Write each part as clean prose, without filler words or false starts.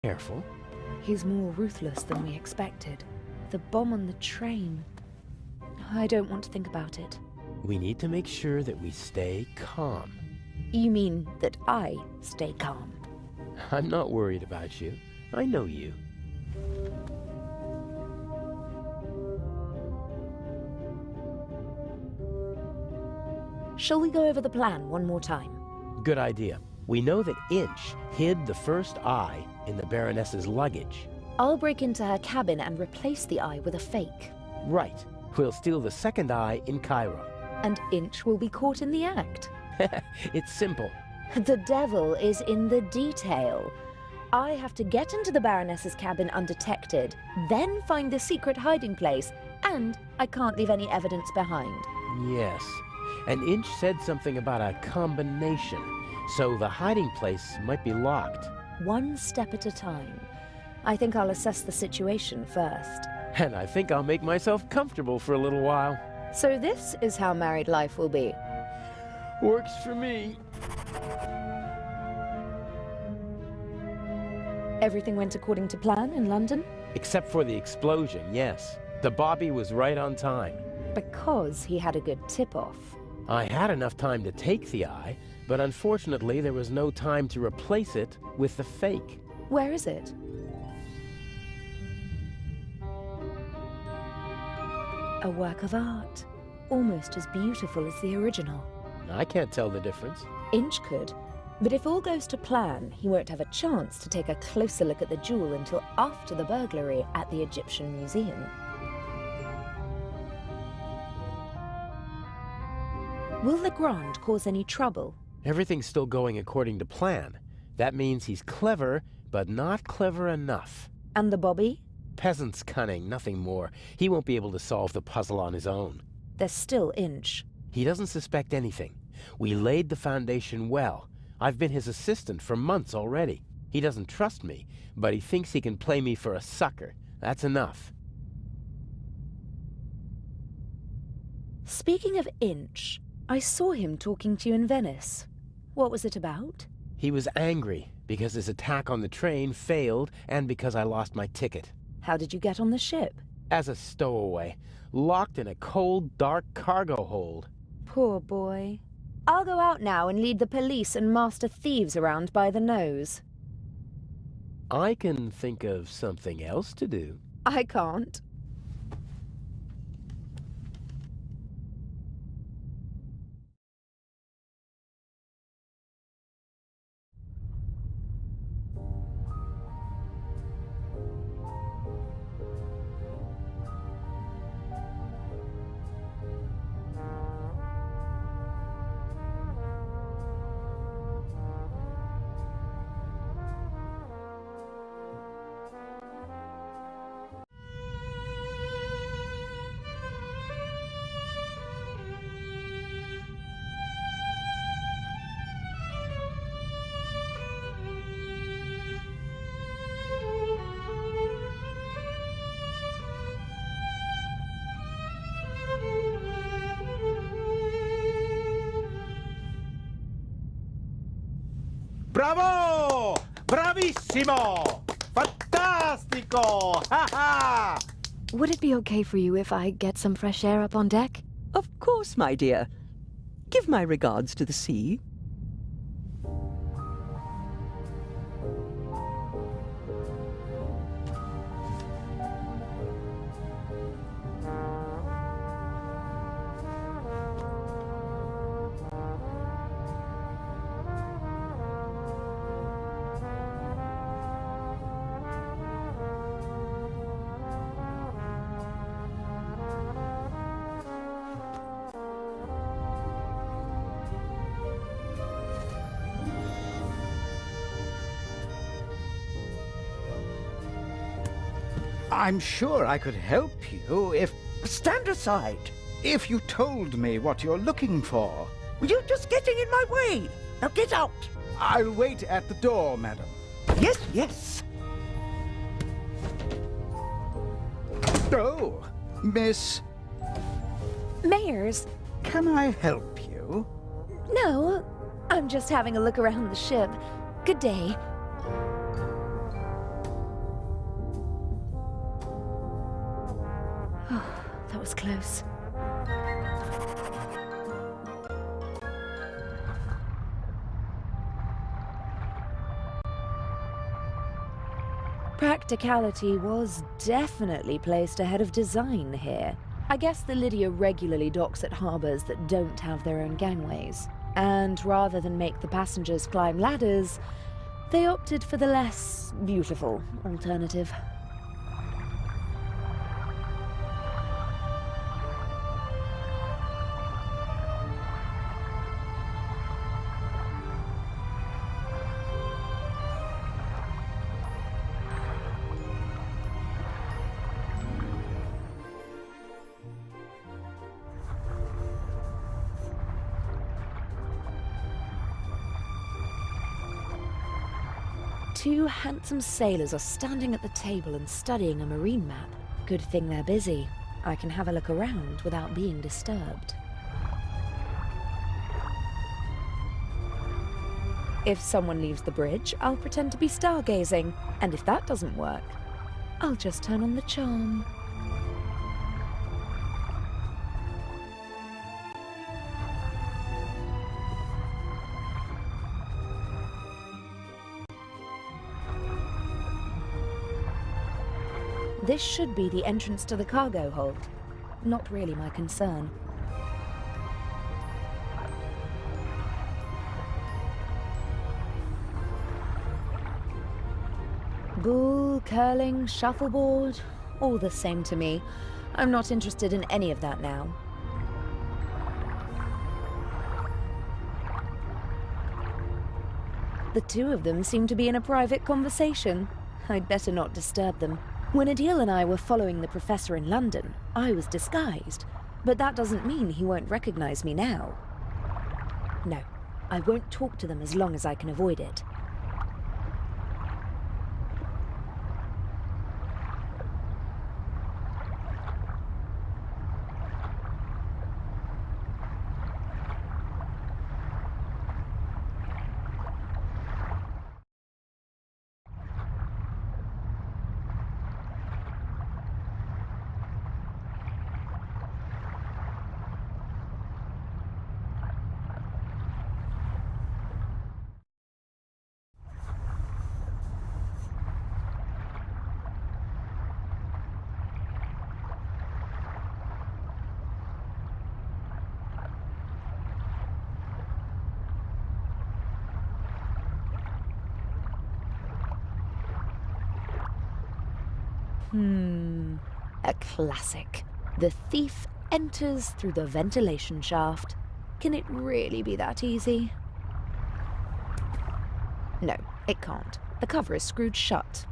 Careful. He's more ruthless than we expected. The bomb on the train. I don't want to think about it. We need to make sure that we stay calm. You mean that I stay calm? I'm not worried about you. I know you. Shall we go over the plan one more time? Good idea. We know that Inch hid the first eye in the Baroness's luggage. I'll break into her cabin and replace the eye with a fake. Right. We'll steal the second eye in Cairo. And Inch will be caught in the act. It's simple. The devil is in the detail. I have to get into the Baroness's cabin undetected, then find the secret hiding place, and I can't leave any evidence behind. Yes. And Inch said something about a combination, so the hiding place might be locked. One step at a time. I think I'll assess the situation first. And I think I'll make myself comfortable for a little while. So this is how married life will be. Works for me. Everything went according to plan in London? Except for the explosion, yes. The Bobby was right on time. Because he had a good tip-off. I had enough time to take the eye, but unfortunately there was no time to replace it with the fake. Where is it? A work of art. Almost as beautiful as the original. I can't tell the difference. Inch could. But if all goes to plan, he won't have a chance to take a closer look at the jewel until after the burglary at the Egyptian Museum. Will Legrand cause any trouble? Everything's still going according to plan. That means he's clever, but not clever enough. And the Bobby? Peasant's cunning, nothing more. He won't be able to solve the puzzle on his own. There's still Inch. He doesn't suspect anything. We laid the foundation well. I've been his assistant for months already. He doesn't trust me, but he thinks he can play me for a sucker. That's enough. Speaking of Inch, I saw him talking to you in Venice. What was it about? He was angry because his attack on the train failed and because I lost my ticket. How did you get on the ship? As a stowaway, locked in a cold, dark cargo hold. Poor boy. I'll go out now and lead the police and master thieves around by the nose. I can think of something else to do. I can't. Bravo! Bravissimo! Fantastico! Ha ha! Would it be okay for you if I get some fresh air up on deck? Of course, my dear. Give my regards to the sea. I'm sure I could help you if... Stand aside! If you told me what you're looking for. You're just getting in my way. Now get out. I'll wait at the door, madam. Yes, yes. Oh, Miss... Mayors? Can I help you? No, I'm just having a look around the ship. Good day. was close. Practicality was definitely placed ahead of design here. I guess the Lydia regularly docks at harbours that don't have their own gangways. And rather than make the passengers climb ladders, they opted for the less beautiful alternative. Two handsome sailors are standing at the table and studying a marine map. Good thing they're busy. I can have a look around without being disturbed. If someone leaves the bridge, I'll pretend to be stargazing. And if that doesn't work, I'll just turn on the charm. This should be the entrance to the cargo hold. Not really my concern. Bull, curling, shuffleboard, all the same to me. I'm not interested in any of that now. The two of them seem to be in a private conversation. I'd better not disturb them. When Adil and I were following the professor in London, I was disguised, but that doesn't mean he won't recognize me now. No, I won't talk to them as long as I can avoid it. A classic. The thief enters through the ventilation shaft. Can it really be that easy? No, it can't. The cover is screwed shut.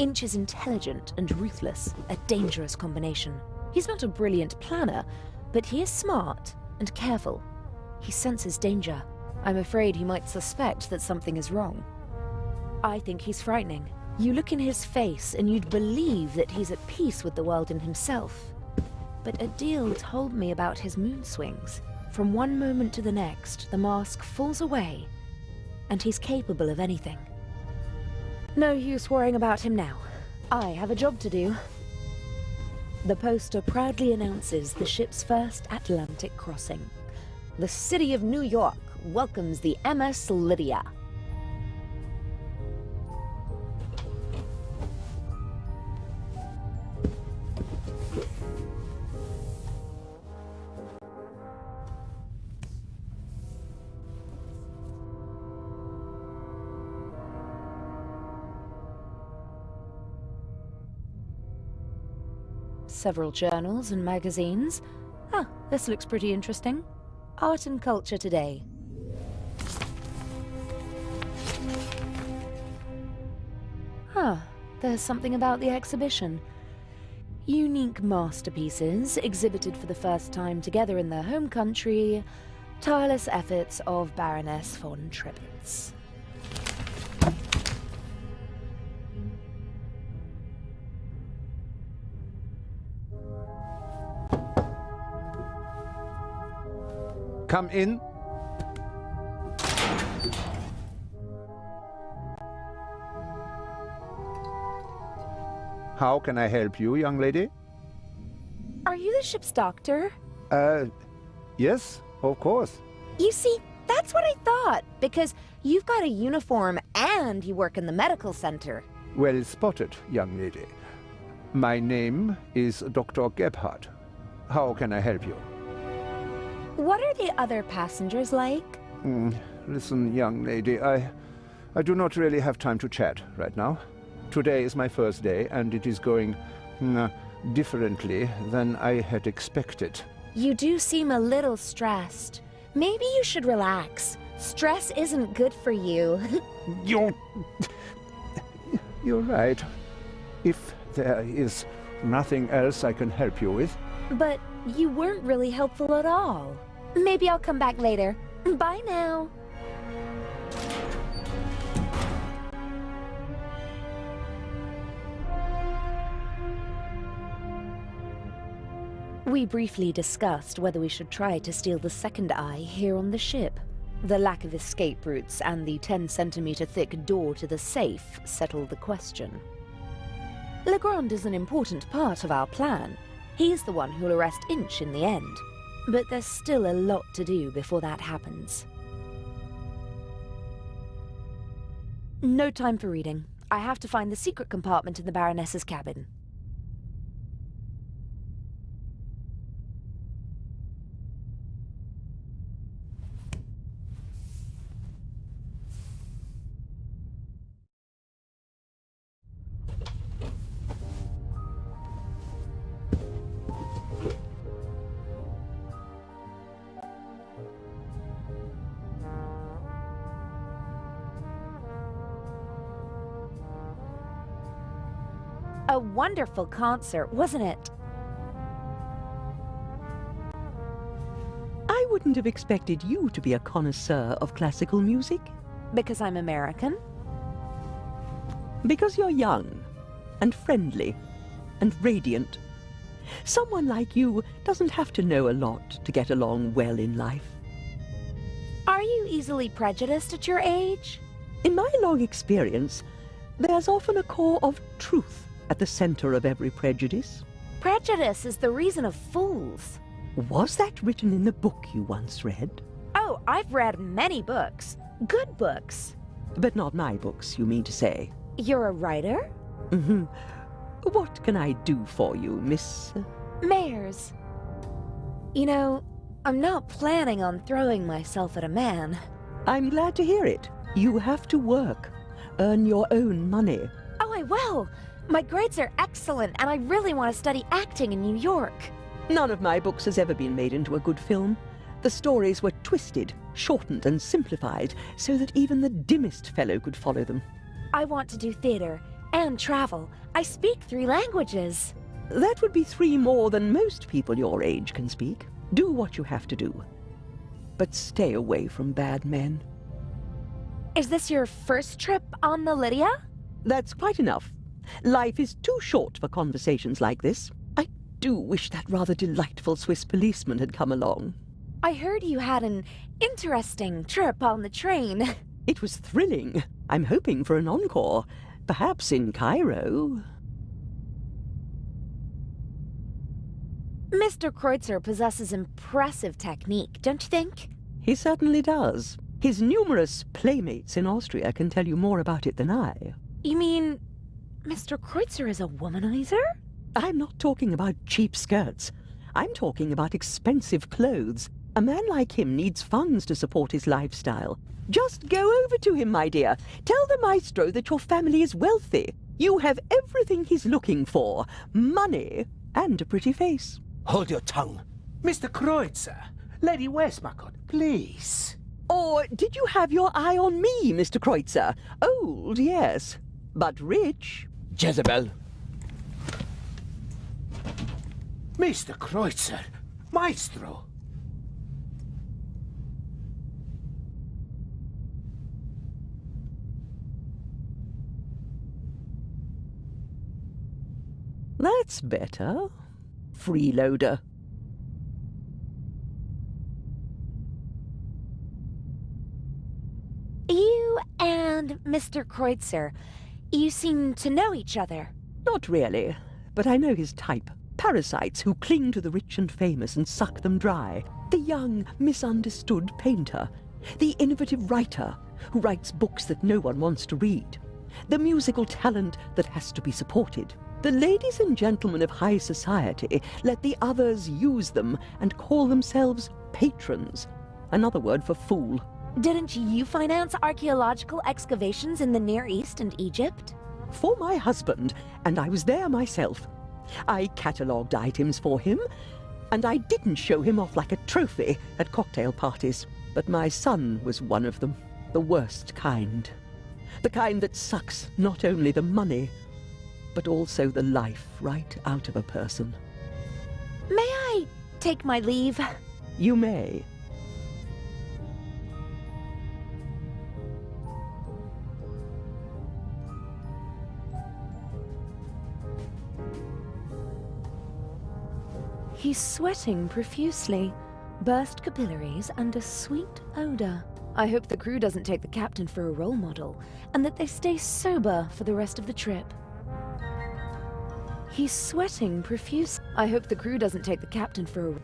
Inch is intelligent and ruthless, a dangerous combination. He's not a brilliant planner, but he is smart and careful. He senses danger. I'm afraid he might suspect that something is wrong. I think he's frightening. You look in his face and you'd believe that he's at peace with the world and himself. But Adil told me about his moon swings. From one moment to the next, the mask falls away, and he's capable of anything. No use worrying about him now. I have a job to do. The poster proudly announces the ship's first Atlantic crossing. The city of New York welcomes the MS Lydia. several journals and magazines. Ah, this looks pretty interesting. Art and Culture Today. Huh, there's something about the exhibition. Unique masterpieces, exhibited for the first time together in their home country. Tireless efforts of Baroness von Trebitz. Come in. How can I help you, young lady? Are you the ship's doctor? Yes, of course. You see, that's what I thought, because you've got a uniform and you work in the medical center. Well spotted, young lady. My name is Dr. Gebhardt. How can I help you? What are the other passengers like? Listen, young lady, I do not really have time to chat right now. Today is my first day, and it is going differently than I had expected. You do seem a little stressed. Maybe you should relax. Stress isn't good for you. You're right. If there is nothing else I can help you with. But you weren't really helpful at all. Maybe I'll come back later. Bye now. We briefly discussed whether we should try to steal the second eye here on the ship. The lack of escape routes and the 10-centimeter thick door to the safe settled the question. Legrand is an important part of our plan. He's the one who'll arrest Inch in the end. But there's still a lot to do before that happens. No time for reading. I have to find the secret compartment in the Baroness's cabin. A wonderful concert, wasn't it? I wouldn't have expected you to be a connoisseur of classical music. Because I'm American? Because you're young, and friendly, and radiant. Someone like you doesn't have to know a lot to get along well in life. Are you easily prejudiced at your age? In my long experience, there's often a core of truth at the center of every prejudice. Prejudice is the reason of fools. Was that written in the book you once read? Oh, I've read many books. Good books. But not my books, you mean to say? You're a writer? Mm-hmm. What can I do for you, Miss... Mayers. You know, I'm not planning on throwing myself at a man. I'm glad to hear it. You have to work. Earn your own money. Oh, I will. My grades are excellent, and I really want to study acting in New York. None of my books has ever been made into a good film. The stories were twisted, shortened, and simplified so that even the dimmest fellow could follow them. I want to do theater and travel. I speak 3 languages. That would be 3 more than most people your age can speak. Do what you have to do. But stay away from bad men. Is this your first trip on the Lydia? That's quite enough. Life is too short for conversations like this. I do wish that rather delightful Swiss policeman had come along. I heard you had an interesting trip on the train. It was thrilling. I'm hoping for an encore. Perhaps in Cairo. Mr. Kreutzer possesses impressive technique, don't you think? He certainly does. His numerous playmates in Austria can tell you more about it than I. You mean Mr. Kreutzer is a womanizer? I'm not talking about cheap skirts. I'm talking about expensive clothes. A man like him needs funds to support his lifestyle. Just go over to him, my dear. Tell the maestro that your family is wealthy. You have everything he's looking for. Money And a pretty face. Hold your tongue. Mr. Kreutzer, Lady Westmacott, please. Or did you have your eye on me, Mr. Kreutzer? Old, yes, but rich. Jezebel. Mr. Kreutzer, Maestro. That's better. Freeloader. You and Mr. Kreutzer, you seem to know each other. Not really, but I know his type. Parasites who cling to the rich and famous and suck them dry. The young, misunderstood painter. The innovative writer who writes books that no one wants to read. The musical talent that has to be supported. The ladies and gentlemen of high society let the others use them and call themselves patrons. Another word for fool. Didn't you finance archaeological excavations in the Near East and Egypt? For my husband, and I was there myself. I catalogued items for him, and I didn't show him off like a trophy at cocktail parties. But my son was one of them, the worst kind. The kind that sucks not only the money, but also the life right out of a person. May I take my leave? You may. He's sweating profusely, burst capillaries, and a sweet odor. I hope the crew doesn't take the captain for a role model, and that they stay sober for the rest of the trip. He's sweating profuse. I hope the crew doesn't take the captain for a...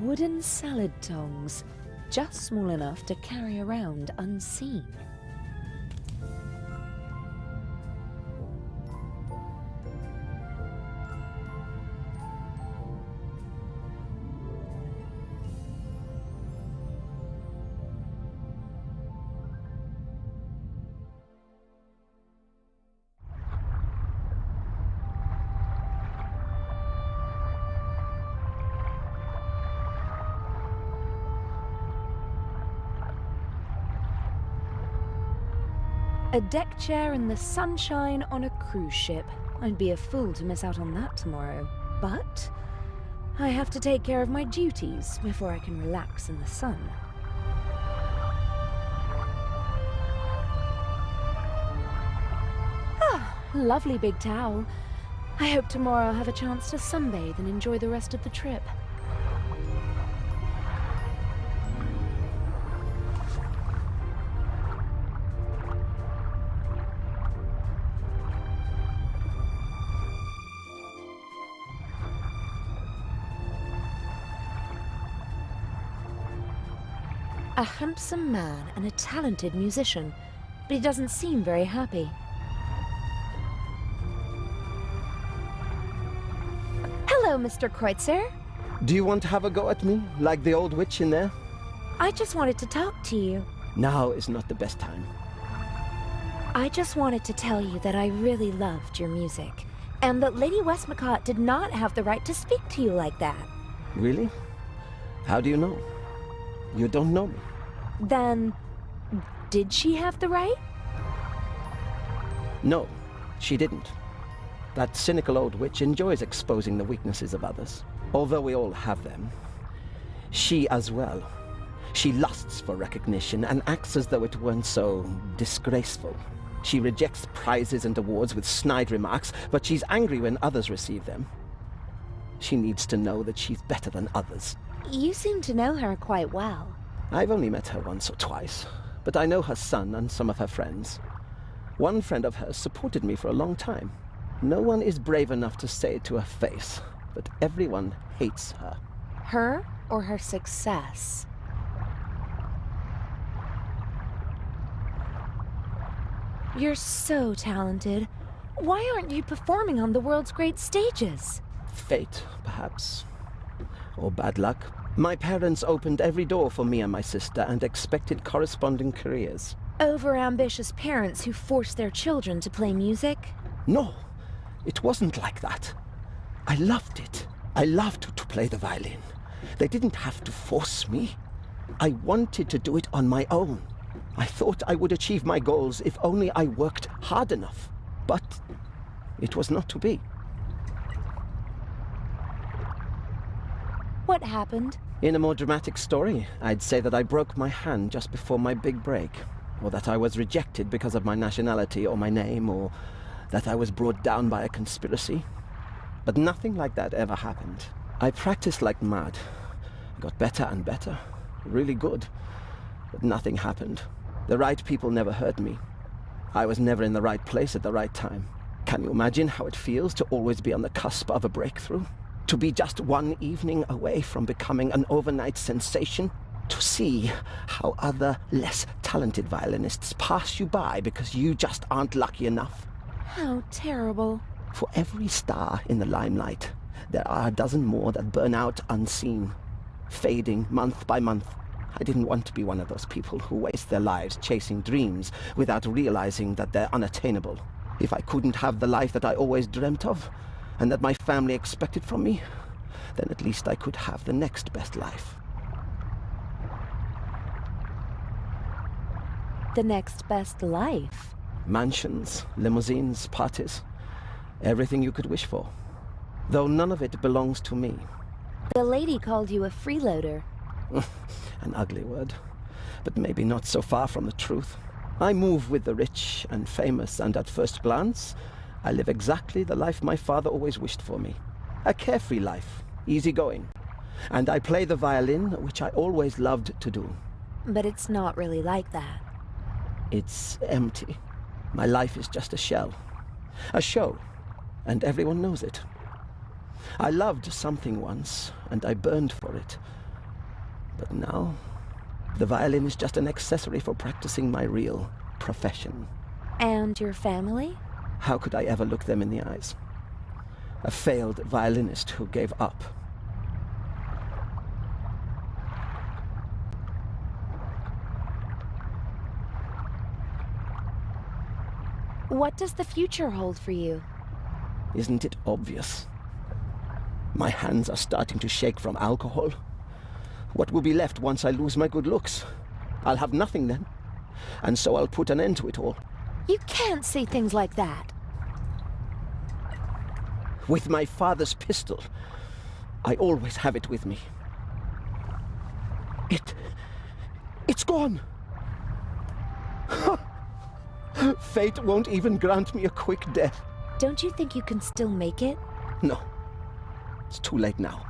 Wooden salad tongs, just small enough to carry around unseen. A deck chair in the sunshine on a cruise ship. I'd be a fool to miss out on that tomorrow. But I have to take care of my duties before I can relax in the sun. Ah, lovely big towel. I hope tomorrow I'll have a chance to sunbathe and enjoy the rest of the trip. A handsome man and a talented musician, but he doesn't seem very happy. Hello, Mr. Kreutzer. Do you want to have a go at me, like the old witch in there? I just wanted to talk to you. Now is not the best time. I just wanted to tell you that I really loved your music, and that Lady Westmacott did not have the right to speak to you like that. Really? How do you know? You don't know me. Then, did she have the right? No, she didn't. That cynical old witch enjoys exposing the weaknesses of others. Although we all have them. She as well. She lusts for recognition and acts as though it weren't so disgraceful. She rejects prizes and awards with snide remarks, but she's angry when others receive them. She needs to know that she's better than others. You seem to know her quite well. I've only met her once or twice, but I know her son and some of her friends. One friend of hers supported me for a long time. No one is brave enough to say it to her face, but everyone hates her. Her or her success? You're so talented. Why aren't you performing on the world's great stages? Fate, perhaps. Or bad luck. My parents opened every door for me and my sister and expected corresponding careers. Overambitious parents who force their children to play music? No, it wasn't like that. I loved it. I loved to play the violin. They didn't have to force me. I wanted to do it on my own. I thought I would achieve my goals if only I worked hard enough. But it was not to be. What happened? In a more dramatic story, I'd say that I broke my hand just before my big break, or that I was rejected because of my nationality or my name, or that I was brought down by a conspiracy. But nothing like that ever happened. I practiced like mad. I got better and better, really good. But nothing happened. The right people never heard me. I was never in the right place at the right time. Can you imagine how it feels to always be on the cusp of a breakthrough? To be just one evening away from becoming an overnight sensation? To see how other, less talented violinists pass you by because you just aren't lucky enough? How terrible. For every star in the limelight, there are a dozen more that burn out unseen, fading month by month. I didn't want to be one of those people who waste their lives chasing dreams without realizing that they're unattainable. If I couldn't have the life that I always dreamt of, and that my family expected from me, then at least I could have the next best life. The next best life? Mansions, limousines, parties. Everything you could wish for. Though none of it belongs to me. The lady called you a freeloader. An ugly word, but maybe not so far from the truth. I move with the rich and famous, and at first glance, I live exactly the life my father always wished for me. A carefree life, easygoing. And I play the violin, which I always loved to do. But it's not really like that. It's empty. My life is just a shell. A show, and everyone knows it. I loved something once, and I burned for it. But now, the violin is just an accessory for practicing my real profession. And your family? How could I ever look them in the eyes? A failed violinist who gave up. What does the future hold for you? Isn't it obvious? My hands are starting to shake from alcohol. What will be left once I lose my good looks? I'll have nothing then. And so I'll put an end to it all. You can't say things like that. With my father's pistol, I always have it with me. It's gone! Fate won't even grant me a quick death. Don't you think you can still make it? No. It's too late now.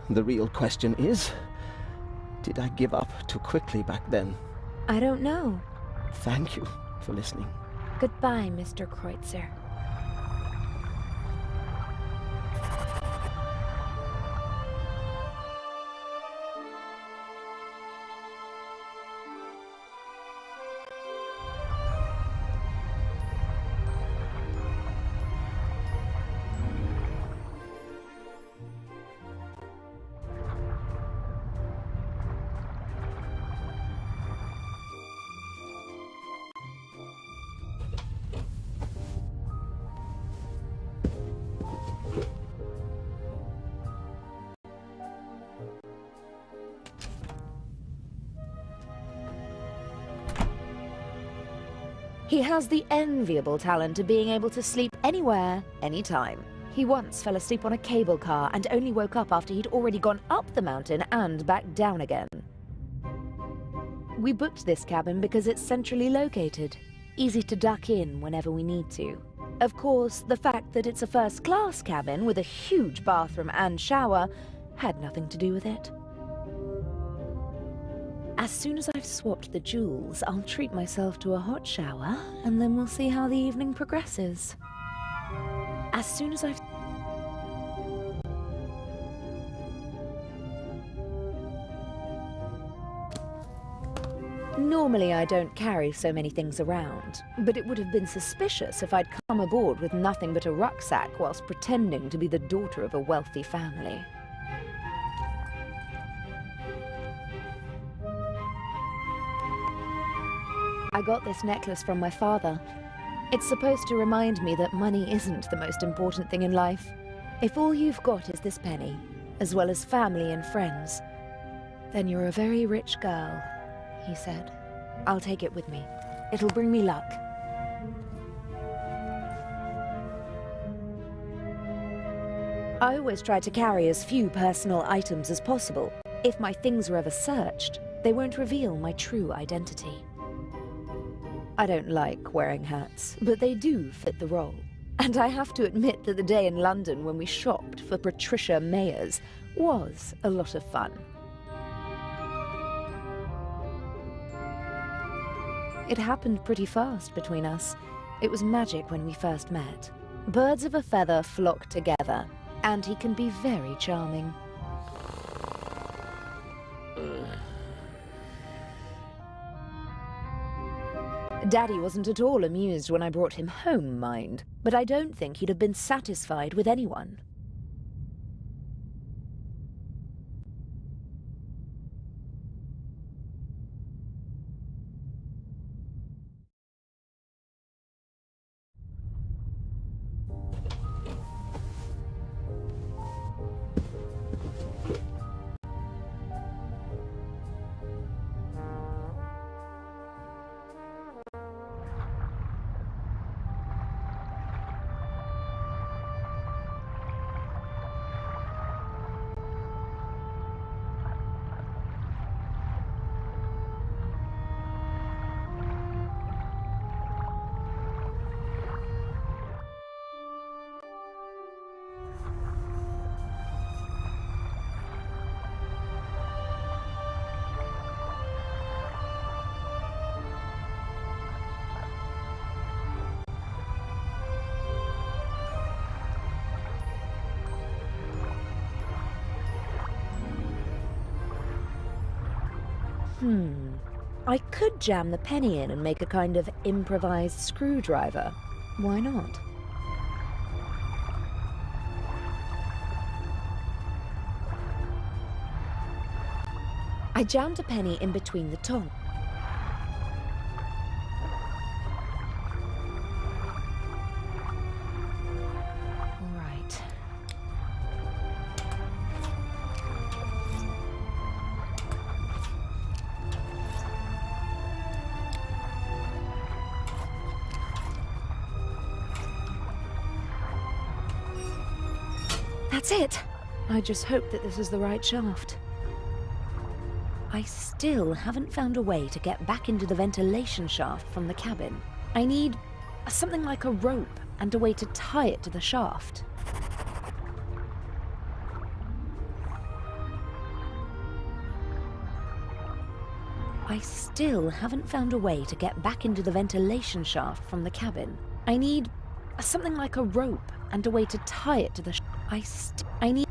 The real question is, did I give up too quickly back then? I don't know. Thank you for listening. Goodbye, Mr. Kreutzer. He has the enviable talent of being able to sleep anywhere, anytime. He once fell asleep on a cable car and only woke up after he'd already gone up the mountain and back down again. We booked this cabin because it's centrally located, easy to duck in whenever we need to. Of course, the fact that it's a first-class cabin with a huge bathroom and shower had nothing to do with it. As soon as I've swapped the jewels, I'll treat myself to a hot shower, and then we'll see how the evening progresses. As soon as I've... Normally I don't carry so many things around, but it would have been suspicious if I'd come aboard with nothing but a rucksack whilst pretending to be the daughter of a wealthy family. I got this necklace from my father. It's supposed to remind me that money isn't the most important thing in life. If all you've got is this penny, as well as family and friends, then you're a very rich girl, he said. I'll take it with me. It'll bring me luck. I always try to carry as few personal items as possible. If my things are ever searched, they won't reveal my true identity. I don't like wearing hats, but they do fit the role. And I have to admit that the day in London when we shopped for Patricia Mayers was a lot of fun. It happened pretty fast between us. It was magic when we first met. Birds of a feather flock together, and he can be very charming. Daddy wasn't at all amused when I brought him home, mind, but I don't think he'd have been satisfied with anyone. I could jam the penny in and make a kind of improvised screwdriver. Why not? I jammed a penny in between the tongs. Right. That's it! I just hope that this is the right shaft. I still haven't found a way to get back into the ventilation shaft from the cabin. I need something like a rope and a way to tie it to the shaft. I still haven't found a way to get back into the ventilation shaft from the cabin. I need something like a rope and a way to tie it to the I need...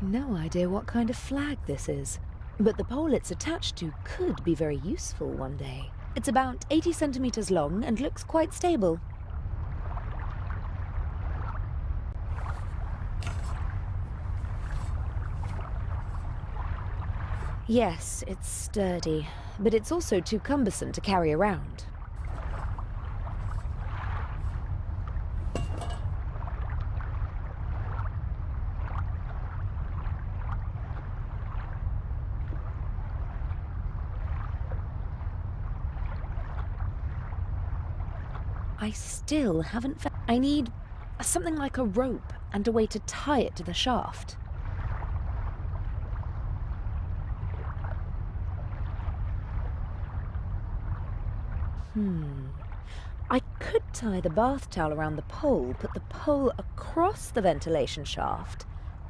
No idea what kind of flag this is, but the pole it's attached to could be very useful one day. It's about 80 centimeters long and looks quite stable. Yes, it's sturdy, but it's also too cumbersome to carry around. I still haven't found... I need something like a rope and a way to tie it to the shaft. I could tie the bath towel around the pole, put the pole across the ventilation shaft,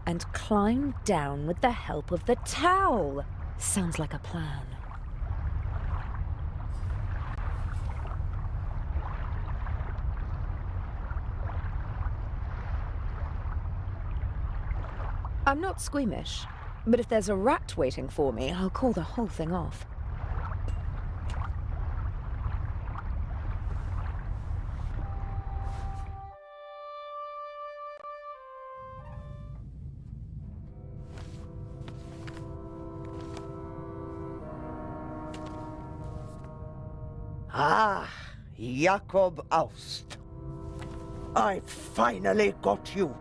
and climb down with the help of the towel. Sounds like a plan. I'm not squeamish, but if there's a rat waiting for me, I'll call the whole thing off. Ah, Jakob Aust. I finally got you.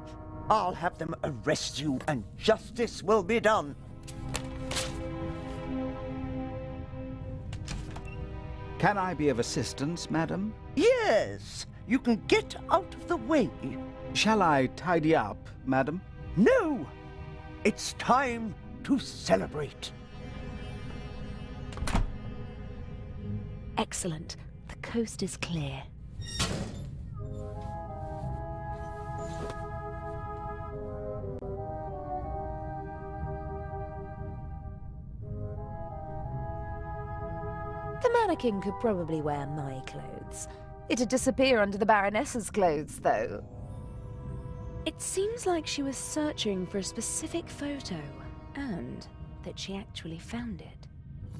I'll have them arrest you and justice will be done. Can I be of assistance, madam? Yes, you can get out of the way. Shall I tidy up, madam? No, it's time to celebrate. Excellent. The coast is clear. The mannequin could probably wear my clothes. It'd disappear under the Baroness's clothes, though. It seems like she was searching for a specific photo, and that she actually found it.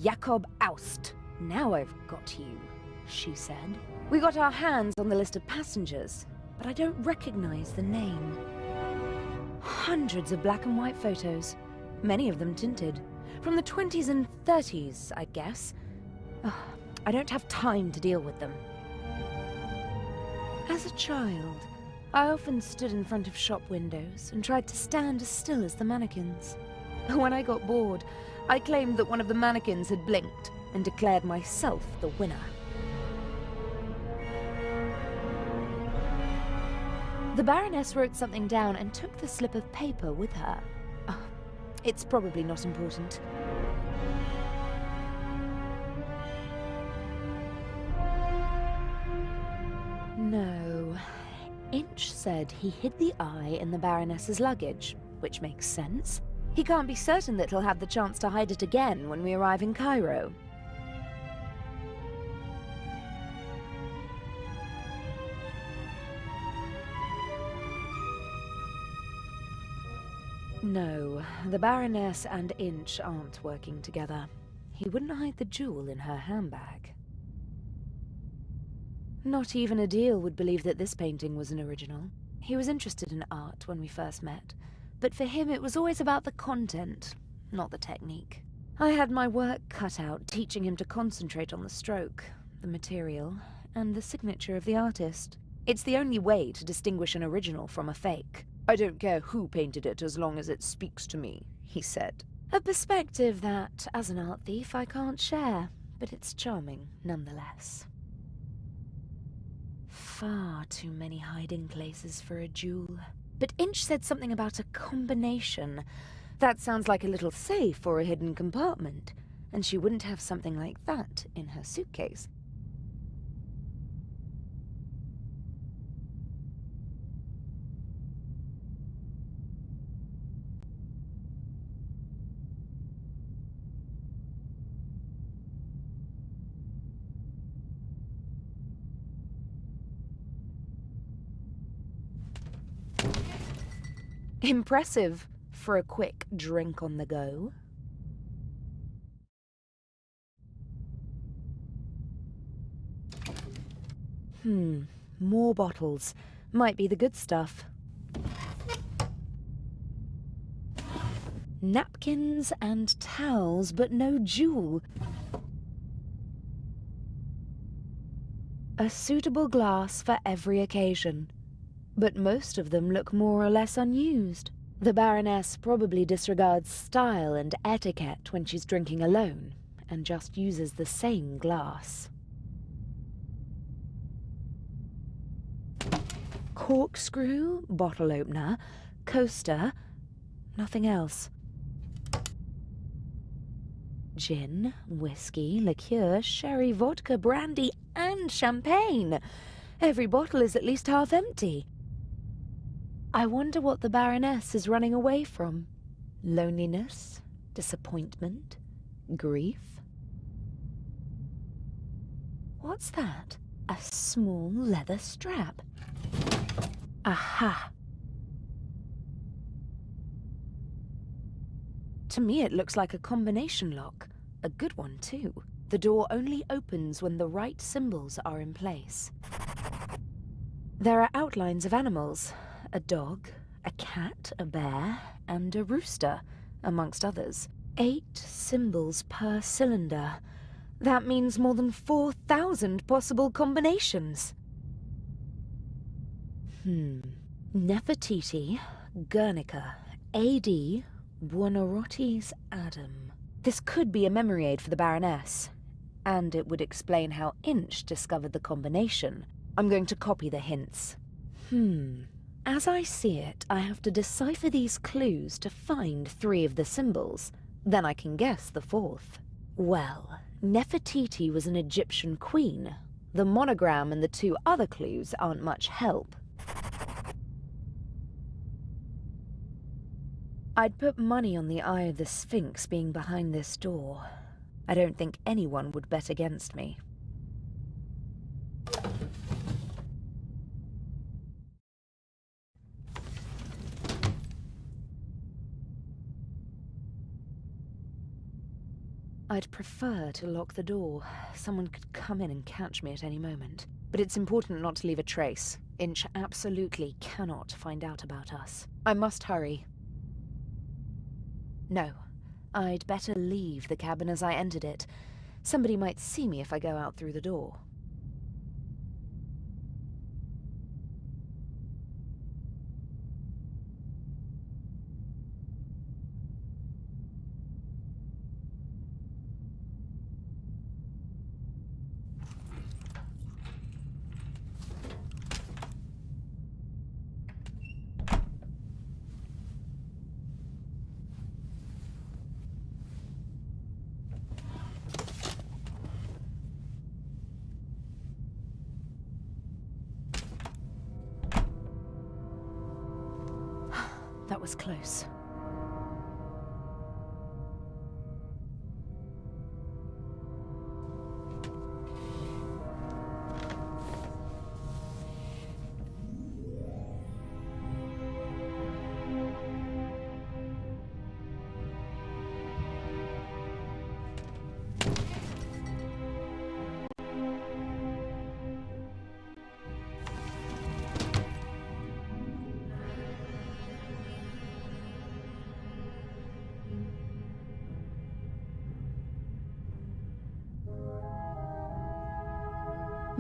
Jakob Aust. Now I've got you, she said. We got our hands on the list of passengers, but I don't recognize the name. Hundreds of black and white photos, many of them tinted. From the 20s and 30s, I guess. Ugh, I don't have time to deal with them. As a child, I often stood in front of shop windows and tried to stand as still as the mannequins. When I got bored, I claimed that one of the mannequins had blinked and declared myself the winner. The Baroness wrote something down and took the slip of paper with her. Oh, it's probably not important. No. Inch said he hid the eye in the Baroness's luggage, which makes sense. He can't be certain that he'll have the chance to hide it again when we arrive in Cairo. No, the Baroness and Inch aren't working together. He wouldn't hide the jewel in her handbag. Not even Adil would believe that this painting was an original. He was interested in art when we first met, but for him it was always about the content, not the technique. I had my work cut out teaching him to concentrate on the stroke, the material, and the signature of the artist. It's the only way to distinguish an original from a fake. I don't care who painted it as long as it speaks to me, he said. A perspective that, as an art thief, I can't share, but it's charming nonetheless. Far too many hiding places for a jewel. But Inch said something about a combination. That sounds like a little safe or a hidden compartment, and she wouldn't have something like that in her suitcase. Impressive for a quick drink on the go. More bottles. Might be the good stuff. Napkins and towels, but no jewel. A suitable glass for every occasion. But most of them look more or less unused. The Baroness probably disregards style and etiquette when she's drinking alone, and just uses the same glass. Corkscrew, bottle opener, coaster, nothing else. Gin, whiskey, liqueur, sherry, vodka, brandy, and champagne. Every bottle is at least half empty. I wonder what the Baroness is running away from. Loneliness? Disappointment? Grief? What's that? A small leather strap. Aha! To me, it looks like a combination lock. A good one, too. The door only opens when the right symbols are in place. There are outlines of animals. A dog, a cat, a bear, and a rooster, amongst others. 8 symbols per cylinder. That means more than 4,000 possible combinations. Nefertiti, Guernica, AD, Buonarroti's Adam. This could be a memory aid for the Baroness. And it would explain how Inch discovered the combination. I'm going to copy the hints. As I see it, I have to decipher these clues to find 3 of the symbols. Then I can guess the 4th. Well, Nefertiti was an Egyptian queen. The monogram and the 2 other clues aren't much help. I'd put money on the Eye of the Sphinx being behind this door. I don't think anyone would bet against me. I'd prefer to lock the door. Someone could come in and catch me at any moment. But it's important not to leave a trace. Inch absolutely cannot find out about us. I must hurry. No. I'd better leave the cabin as I entered it. Somebody might see me if I go out through the door. That was close.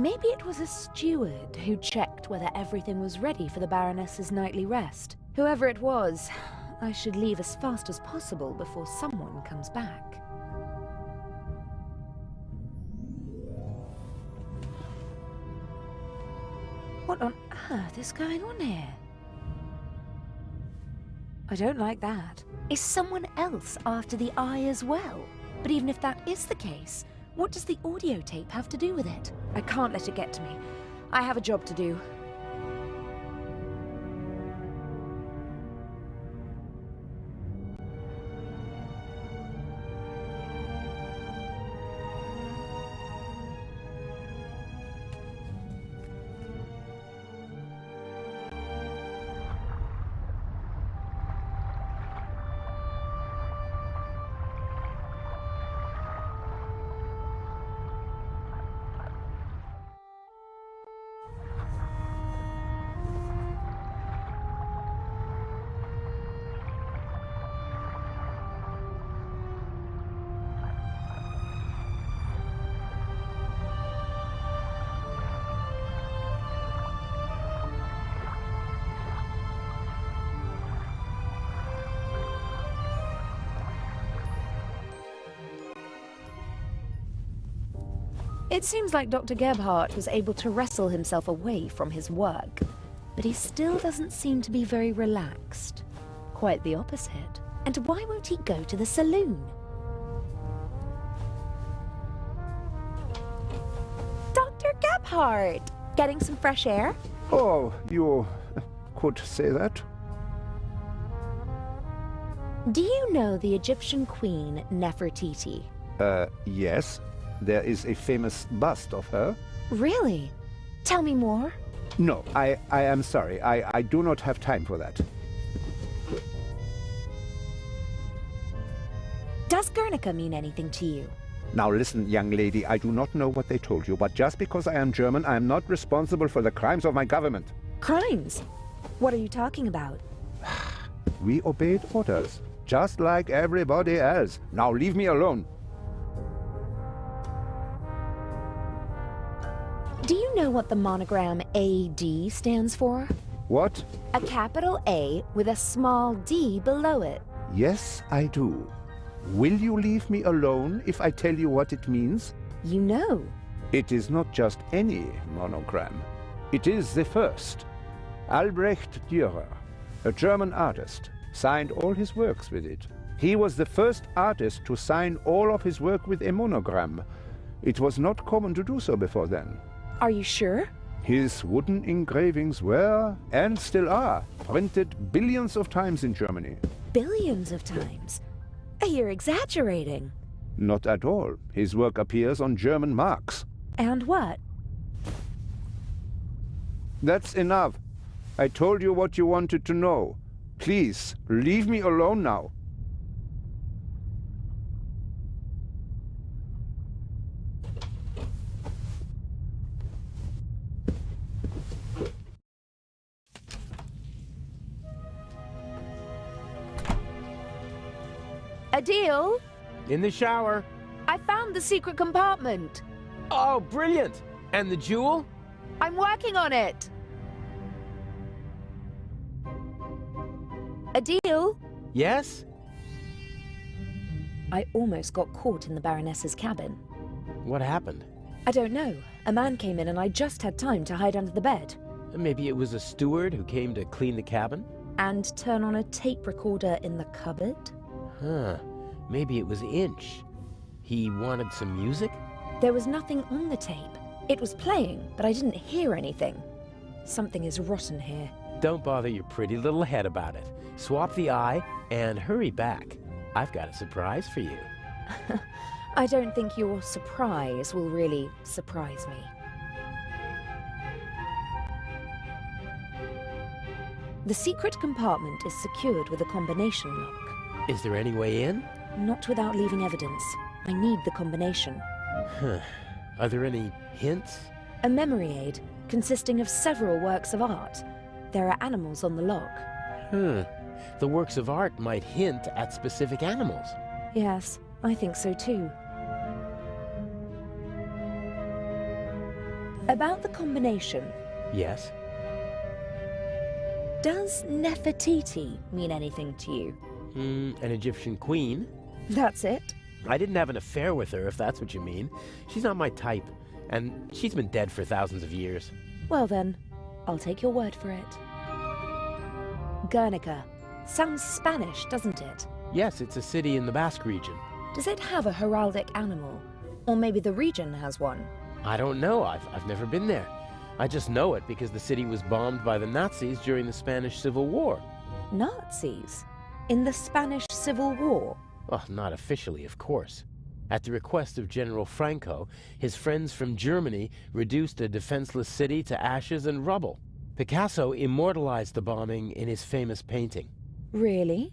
Maybe it was a steward who checked whether everything was ready for the Baroness's nightly rest. Whoever it was, I should leave as fast as possible before someone comes back. What on earth is going on here? I don't like that. Is someone else after the eye as well? But even if that is the case, what does the audio tape have to do with it? I can't let it get to me. I have a job to do. It seems like Dr. Gebhardt was able to wrestle himself away from his work, but he still doesn't seem to be very relaxed. Quite the opposite. And why won't he go to the saloon? Dr. Gebhardt! Getting some fresh air? Oh, you could say that? Do you know the Egyptian queen Nefertiti? Yes. There is a famous bust of her. Really? Tell me more. No, I am sorry. I do not have time for that. Does Guernica mean anything to you? Now listen, young lady, I do not know what they told you, but just because I am German, I am not responsible for the crimes of my government. Crimes? What are you talking about? We obeyed orders, just like everybody else. Now leave me alone. Do you know what the monogram AD stands for? What? A capital A with a small d below it. Yes, I do. Will you leave me alone if I tell you what it means? You know. It is not just any monogram. It is the first. Albrecht Dürer, a German artist, signed all his works with it. He was the first artist to sign all of his work with a monogram. It was not common to do so before then. Are you sure? His wooden engravings were, and still are, printed billions of times in Germany. Billions of times? You're exaggerating. Not at all. His work appears on German marks. And what? That's enough. I told you what you wanted to know. Please, leave me alone now. Adil, In the shower. I found the secret compartment. Oh, brilliant! And the jewel? I'm working on it. Adil? Yes? I almost got caught in the Baroness's cabin. What happened? I don't know. A man came in and I just had time to hide under the bed. Maybe it was a steward who came to clean the cabin? And turn on a tape recorder in the cupboard? Huh. Maybe it was Inch. He wanted some music? There was nothing on the tape. It was playing, but I didn't hear anything. Something is rotten here. Don't bother your pretty little head about it. Swap the eye and hurry back. I've got a surprise for you. I don't think your surprise will really surprise me. The secret compartment is secured with a combination lock. Is there any way in? Not without leaving evidence. I need the combination. Huh. Are there any hints? A memory aid consisting of several works of art. There are animals on the lock. The works of art might hint at specific animals. Yes, I think so too. About the combination, Yes? does Nefertiti mean anything to you? An Egyptian queen? That's it? I didn't have an affair with her, if that's what you mean. She's not my type, and she's been dead for thousands of years. Well then, I'll take your word for it. Guernica. Sounds Spanish, doesn't it? Yes, it's a city in the Basque region. Does it have a heraldic animal? Or maybe the region has one? I don't know. I've never been there. I just know it because the city was bombed by the Nazis during the Spanish Civil War. Nazis? In the Spanish Civil War? Well, not officially, of course. At the request of General Franco, his friends from Germany reduced a defenseless city to ashes and rubble. Picasso immortalized the bombing in his famous painting. Really?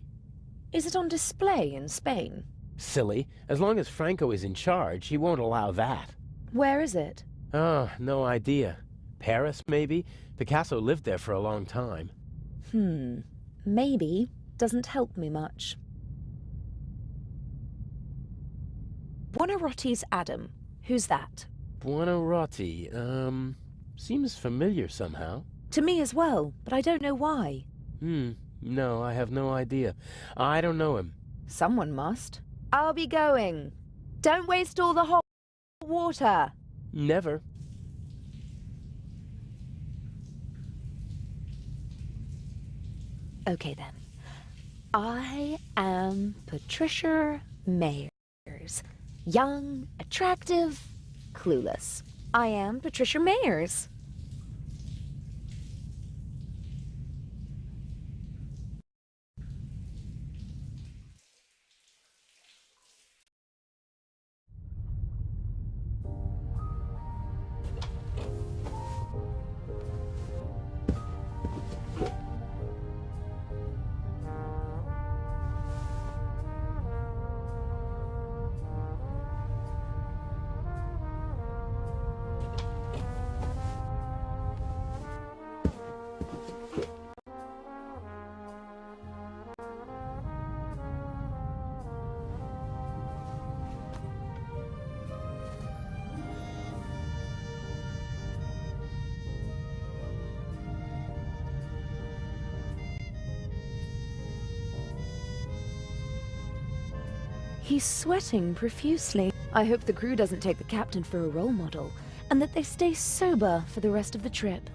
Is it on display in Spain? Silly. As long as Franco is in charge, he won't allow that. Where is it? Oh, no idea. Paris, maybe? Picasso lived there for a long time. Maybe doesn't help me much. Buonarroti's Adam. Who's that? Buonarroti, seems familiar somehow. To me as well, but I don't know why. No, I have no idea. I don't know him. Someone must. I'll be going. Don't waste all the hot water. Never. Okay then. I am Patricia Mayers. Young, attractive, clueless. I am Patricia Mayers. He's sweating profusely. I hope the crew doesn't take the captain for a role model, and that they stay sober for the rest of the trip.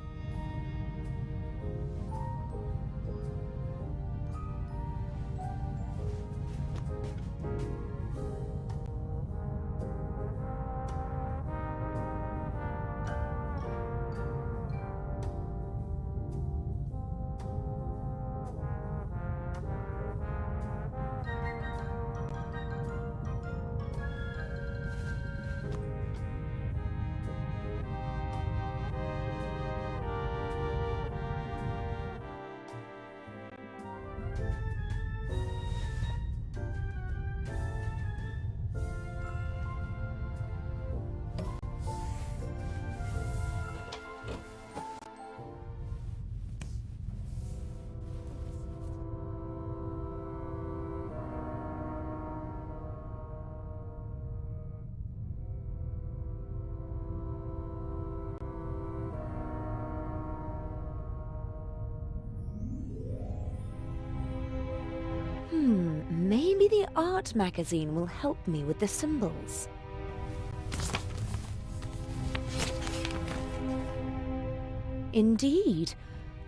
Maybe the art magazine will help me with the symbols. Indeed.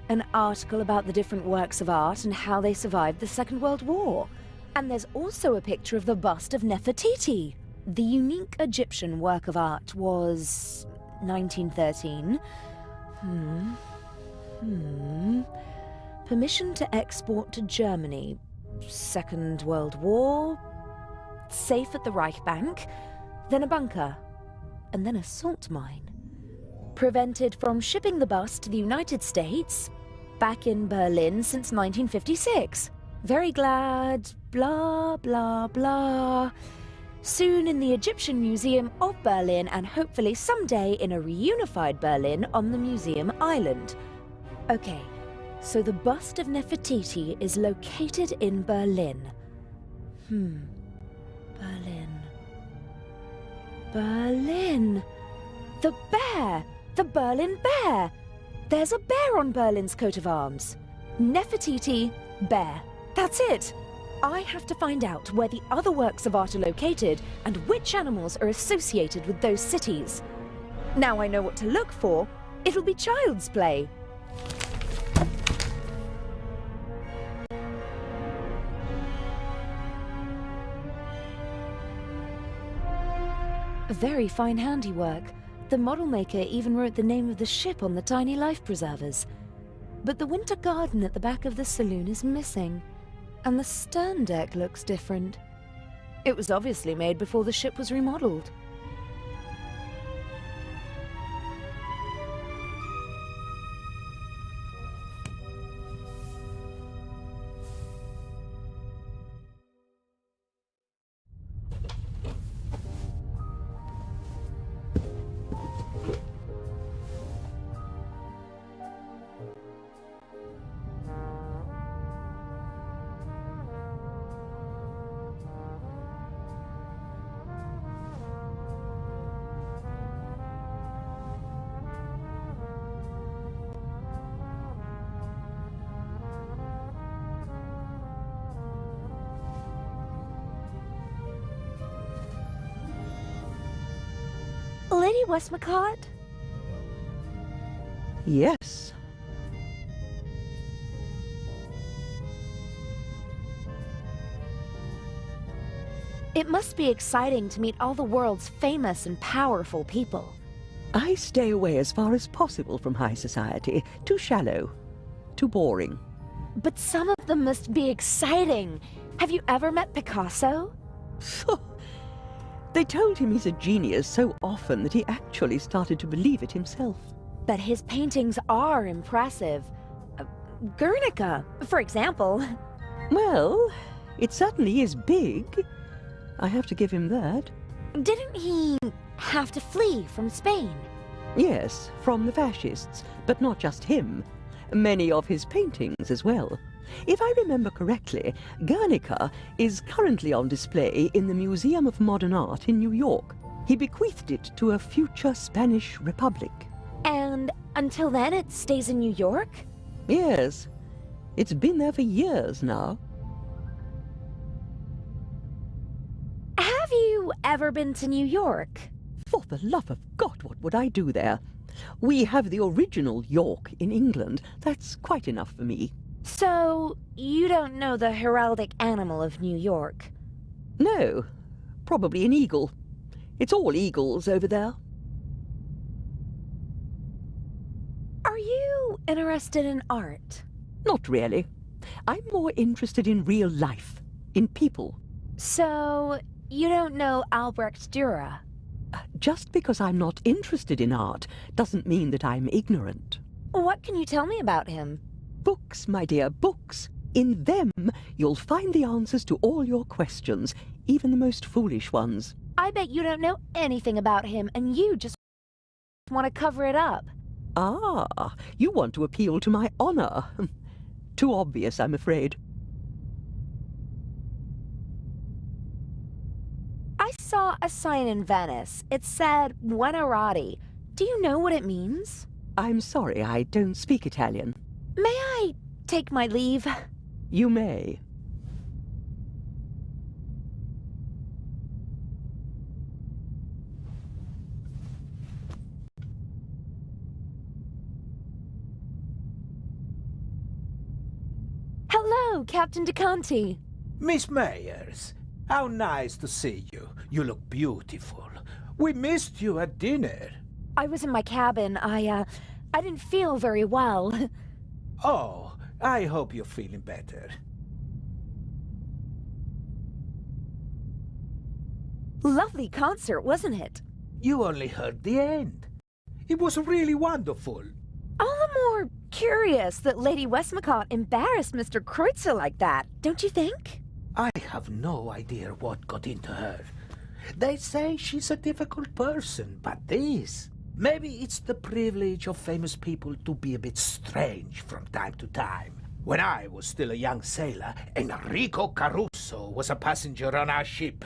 An article about the different works of art and how they survived the Second World War. And there's also a picture of the bust of Nefertiti. The unique Egyptian work of art was 1913. Permission to export to Germany. Second World War. Safe at the Reich Bank. Then a bunker. And then a salt mine. Prevented from shipping the bust to the United States. Back in Berlin since 1956. Very glad. Blah, blah, blah. Soon in the Egyptian Museum of Berlin, and hopefully someday in a reunified Berlin on the Museum Island. Okay, so the bust of Nefertiti is located in Berlin. Berlin. The bear! The Berlin bear! There's a bear on Berlin's coat of arms. Nefertiti, bear. That's it! I have to find out where the other works of art are located and which animals are associated with those cities. Now I know what to look for. It'll be child's play. Very fine handiwork. The model maker even wrote the name of the ship on the tiny life preservers. But the winter garden at the back of the saloon is missing, and the stern deck looks different. It was obviously made before the ship was remodeled. Lady Westmacott? Yes. It must be exciting to meet all the world's famous and powerful people. I stay away as far as possible from high society. Too shallow. Too boring. But some of them must be exciting. Have you ever met Picasso? They told him he's a genius so often that he actually started to believe it himself. But his paintings are impressive. Guernica, for example. Well, it certainly is big. I have to give him that. Didn't he have to flee from Spain? Yes, from the fascists, but not just him. Many of his paintings as well. If I remember correctly, Guernica is currently on display in the Museum of Modern Art in New York. He bequeathed it to a future Spanish republic. And until then it stays in New York? Yes. It's been there for years now. ever been to New York? For the love of God, what would I do there? We have the original York in England. That's quite enough for me. So, you don't know the heraldic animal of New York? No, probably an eagle. It's all eagles over there. Are you interested in art? Not really. I'm more interested in real life, in people. So, you don't know Albrecht Dürer? Just because I'm not interested in art doesn't mean that I'm ignorant. What can you tell me about him? Books, my dear, books. In them, you'll find the answers to all your questions, even the most foolish ones. I bet you don't know anything about him, and you just want to cover it up. Ah, you want to appeal to my honor. Too obvious, I'm afraid. I saw a sign in Venice. It said Buonarroti. Do you know what it means? I'm sorry, I don't speak Italian. May I take my leave? You may. Hello, Captain DeConti. Miss Mayers, how nice to see you. You look beautiful. We missed you at dinner. I was in my cabin. I didn't feel very well. Oh, I hope you're feeling better. Lovely concert, wasn't it? You only heard the end. It was really wonderful. All the more curious that Lady Westmacott embarrassed Mr. Kreutzer like that, don't you think? I have no idea what got into her. They say she's a difficult person, but this... Maybe it's the privilege of famous people to be a bit strange from time to time. When I was still a young sailor, Enrico Caruso was a passenger on our ship.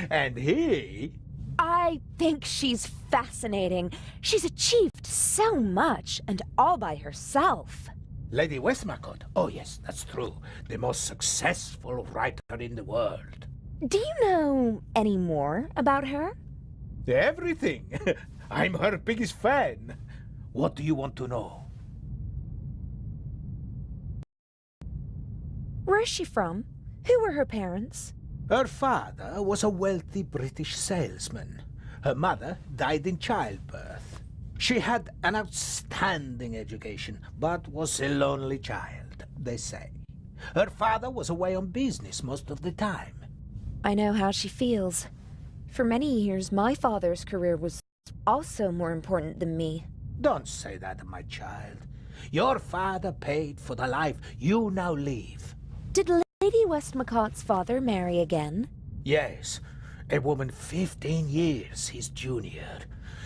And he... I think she's fascinating. She's achieved so much, and all by herself. Lady Westmacott? Oh yes, that's true. The most successful writer in the world. Do you know any more about her? Everything. I'm her biggest fan. What do you want to know? Where is she from? Who were her parents? Her father was a wealthy British salesman. Her mother died in childbirth. She had an outstanding education, but was a lonely child, they say. Her father was away on business most of the time. I know how she feels. For many years, my father's career was also more important than me. Don't say that, my child. Your father paid for the life you now live. Did Lady Westmacott's father marry again? Yes, a woman 15 years his junior.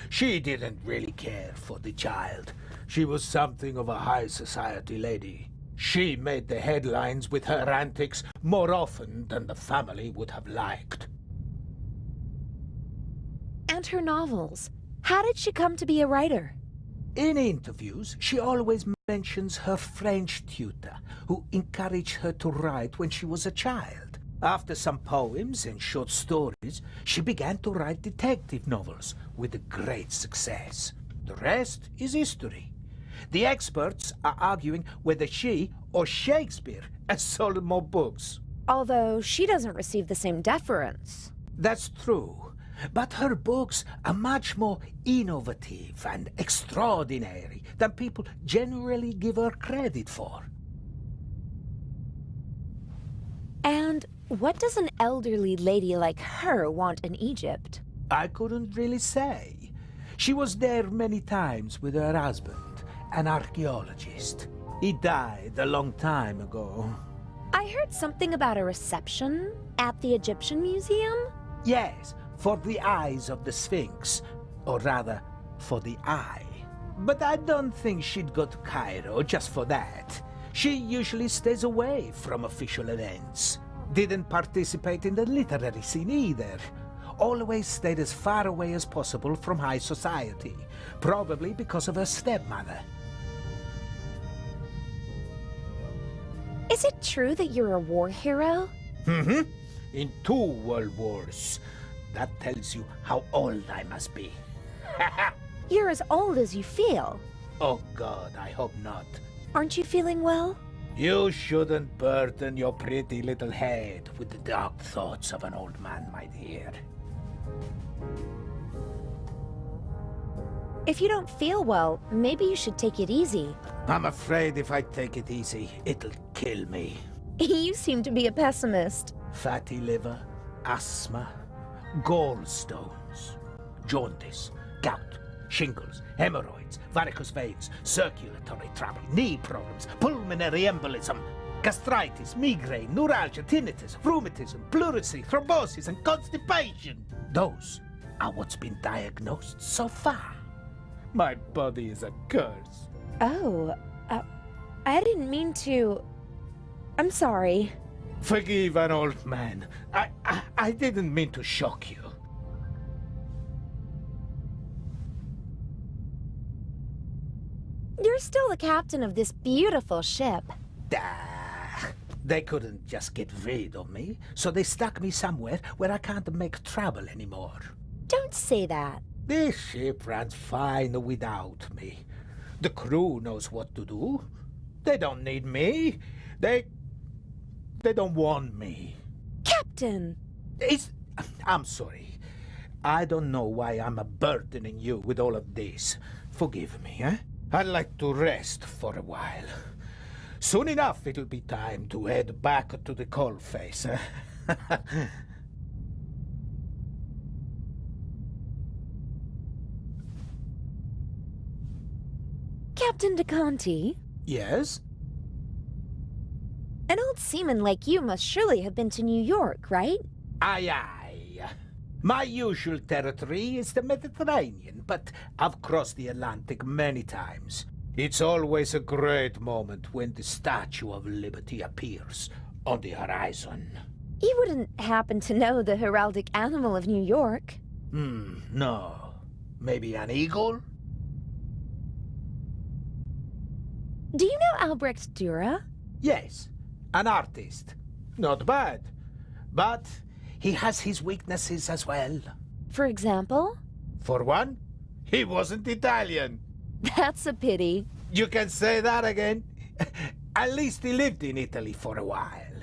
She didn't really care for the child. She was something of a high society lady. She made the headlines with her antics more often than the family would have liked. And her novels. How did she come to be a writer? In interviews, she always mentions her French tutor, who encouraged her to write when she was a child. After some poems and short stories, she began to write detective novels with great success. The rest is history. The experts are arguing whether she or Shakespeare has sold more books. Although she doesn't receive the same deference. That's true. But her books are much more innovative and extraordinary than people generally give her credit for. And what does an elderly lady like her want in Egypt? I couldn't really say. She was there many times with her husband, an archaeologist. He died a long time ago. I heard something about a reception at the Egyptian Museum? Yes, for the eyes of the Sphinx, or rather, for the eye. But I don't think she'd go to Cairo just for that. She usually stays away from official events. Didn't participate in the literary scene either. Always stayed as far away as possible from high society, probably because of her stepmother. Is it true that you're a war hero? Mm-hmm. In 2 world wars. That tells you how old I must be. You're as old as you feel. Oh God, I hope not. Aren't you feeling well? You shouldn't burden your pretty little head with the dark thoughts of an old man, my dear. If you don't feel well, maybe you should take it easy. I'm afraid if I take it easy, it'll kill me. You seem to be a pessimist. Fatty liver, asthma, gallstones, jaundice, gout, shingles, hemorrhoids, varicose veins, circulatory trouble, knee problems, pulmonary embolism, gastritis, migraine, neuralgia, tinnitus, rheumatism, pleurisy, thrombosis, and constipation. Those are what's been diagnosed so far. My body is a curse. Oh, I didn't mean to... I'm sorry. Forgive an old man. I didn't mean to shock you. You're still the captain of this beautiful ship. They couldn't just get rid of me, so they stuck me somewhere where I can't make trouble anymore. Don't say that. This ship runs fine without me. The crew knows what to do. They don't need me. They don't want me. Captain! I'm sorry. I don't know why I'm burdening you with all of this. Forgive me, eh? I'd like to rest for a while. Soon enough it'll be time to head back to the coalface, eh? Captain DeConti? Yes? An old seaman like you must surely have been to New York, right? Aye, aye. My usual territory is the Mediterranean, but I've crossed the Atlantic many times. It's always a great moment when the Statue of Liberty appears on the horizon. You wouldn't happen to know the heraldic animal of New York? No. Maybe an eagle? Do you know Albrecht Dürer? Yes, an artist. Not bad. But he has his weaknesses as well. For example? For one, he wasn't Italian. That's a pity. You can say that again. At least he lived in Italy for a while.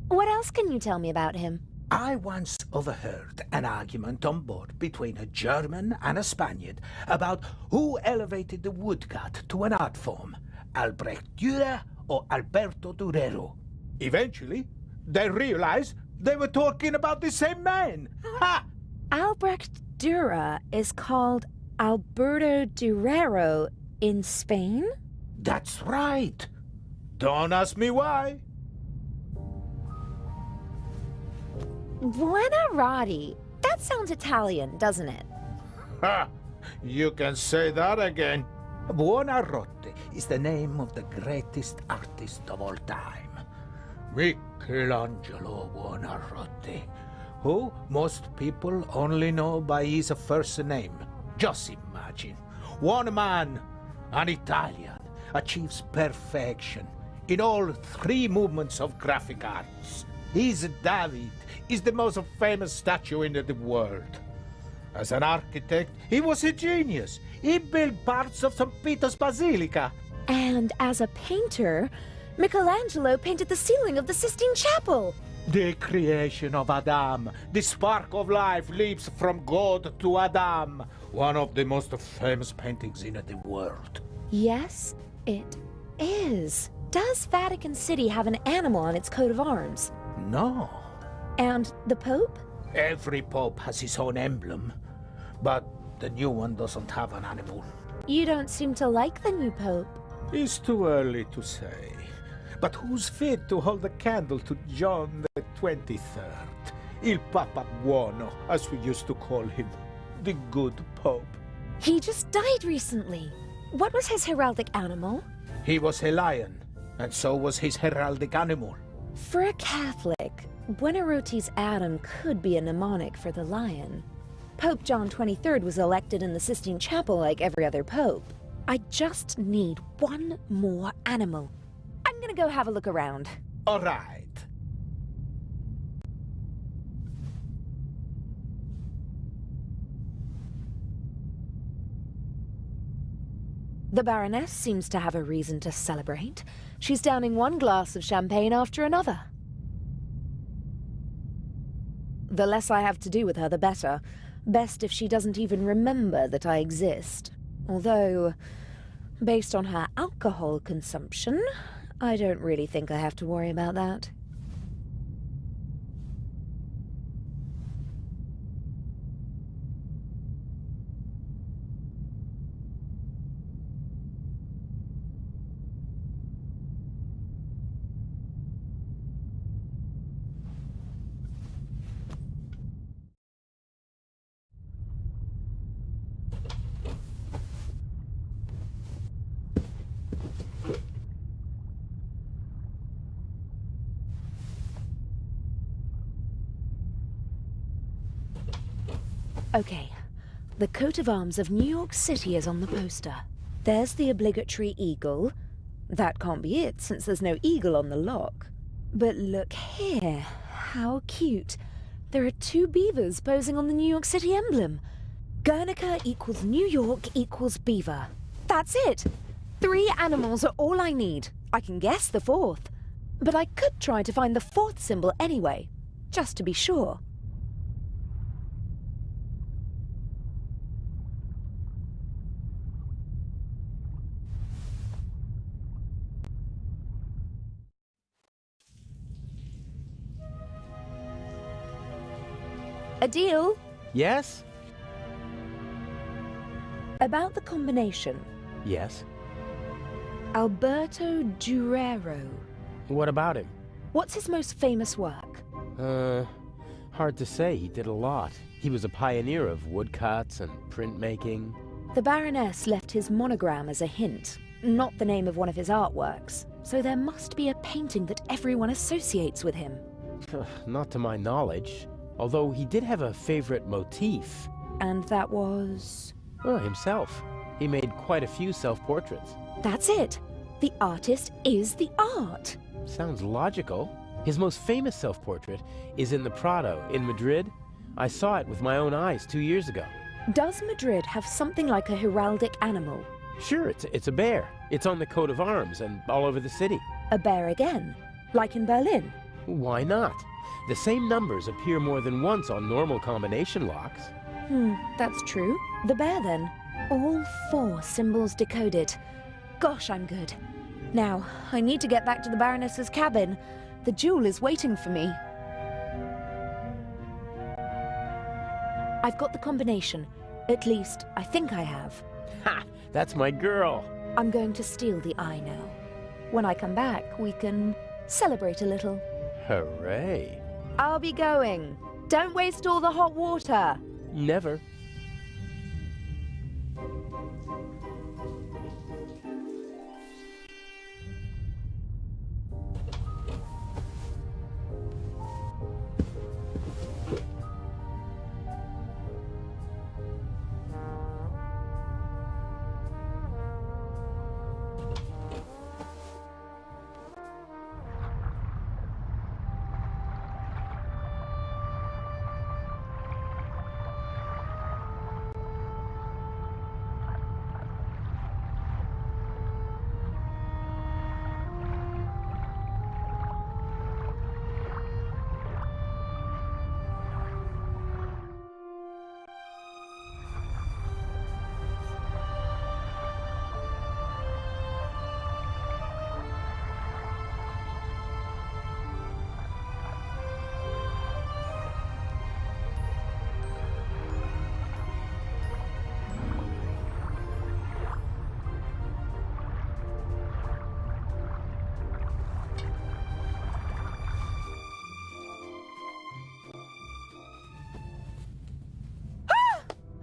What else can you tell me about him? I once overheard an argument on board between a German and a Spaniard about who elevated the woodcut to an art form, Albrecht Dürer or Alberto Durero. Eventually, they realized they were talking about the same man. Ha! Albrecht Dürer is called Alberto Durero in Spain? That's right. Don't ask me why. Buonarroti. That sounds Italian, doesn't it? Ha! You can say that again. Buonarroti is the name of the greatest artist of all time, Michelangelo Buonarroti, who most people only know by his first name. Just imagine, one man, an Italian, achieves perfection in all three movements of graphic arts. His David is the most famous statue in the world. As an architect, he was a genius. He built parts of St. Peter's Basilica. And as a painter, Michelangelo painted the ceiling of the Sistine Chapel. The creation of Adam. The spark of life leaps from God to Adam. One of the most famous paintings in the world. Yes, it is. Does Vatican City have an animal on its coat of arms? No. And the Pope? Every pope has his own emblem, but the new one doesn't have an animal. You don't seem to like the new Pope. It's too early to say. But who's fit to hold a candle to John the 23rd? Il Papa Buono, as we used to call him. The good Pope. He just died recently. What was his heraldic animal? He was a lion, and so was his heraldic animal. For a Catholic, Buonarroti's Adam could be a mnemonic for the lion. Pope John XXIII was elected in the Sistine Chapel like every other pope. I just need one more animal. I'm gonna go have a look around. All right. The Baroness seems to have a reason to celebrate. She's downing one glass of champagne after another. The less I have to do with her, the better. Best if she doesn't even remember that I exist. Although, based on her alcohol consumption, I don't really think I have to worry about that. Okay, the coat of arms of New York City is on the poster. There's the obligatory eagle. That can't be it, since there's no eagle on the lock. But look here, how cute. There are two beavers posing on the New York City emblem. Guernica equals New York equals beaver. That's it! 3 animals are all I need. I can guess the 4th. But I could try to find the 4th symbol anyway, just to be sure. A deal? Yes? About the combination. Yes. Alberto Durero. What about him? What's his most famous work? Hard to say. He did a lot. He was a pioneer of woodcuts and printmaking. The Baroness left his monogram as a hint, not the name of one of his artworks, so there must be a painting that everyone associates with him. Not to my knowledge. Although he did have a favorite motif. And that was? Well, himself. He made quite a few self-portraits. That's it. The artist is the art. Sounds logical. His most famous self-portrait is in the Prado in Madrid. I saw it with my own eyes 2 years ago. Does Madrid have something like a heraldic animal? Sure, it's a bear. It's on the coat of arms and all over the city. A bear again? Like in Berlin? Why not? The same numbers appear more than once on normal combination locks. That's true. The bear then. All 4 symbols decoded. Gosh, I'm good. Now, I need to get back to the Baroness's cabin. The jewel is waiting for me. I've got the combination. At least, I think I have. Ha! That's my girl! I'm going to steal the eye now. When I come back, we can celebrate a little. Hooray! I'll be going. Don't waste all the hot water. Never.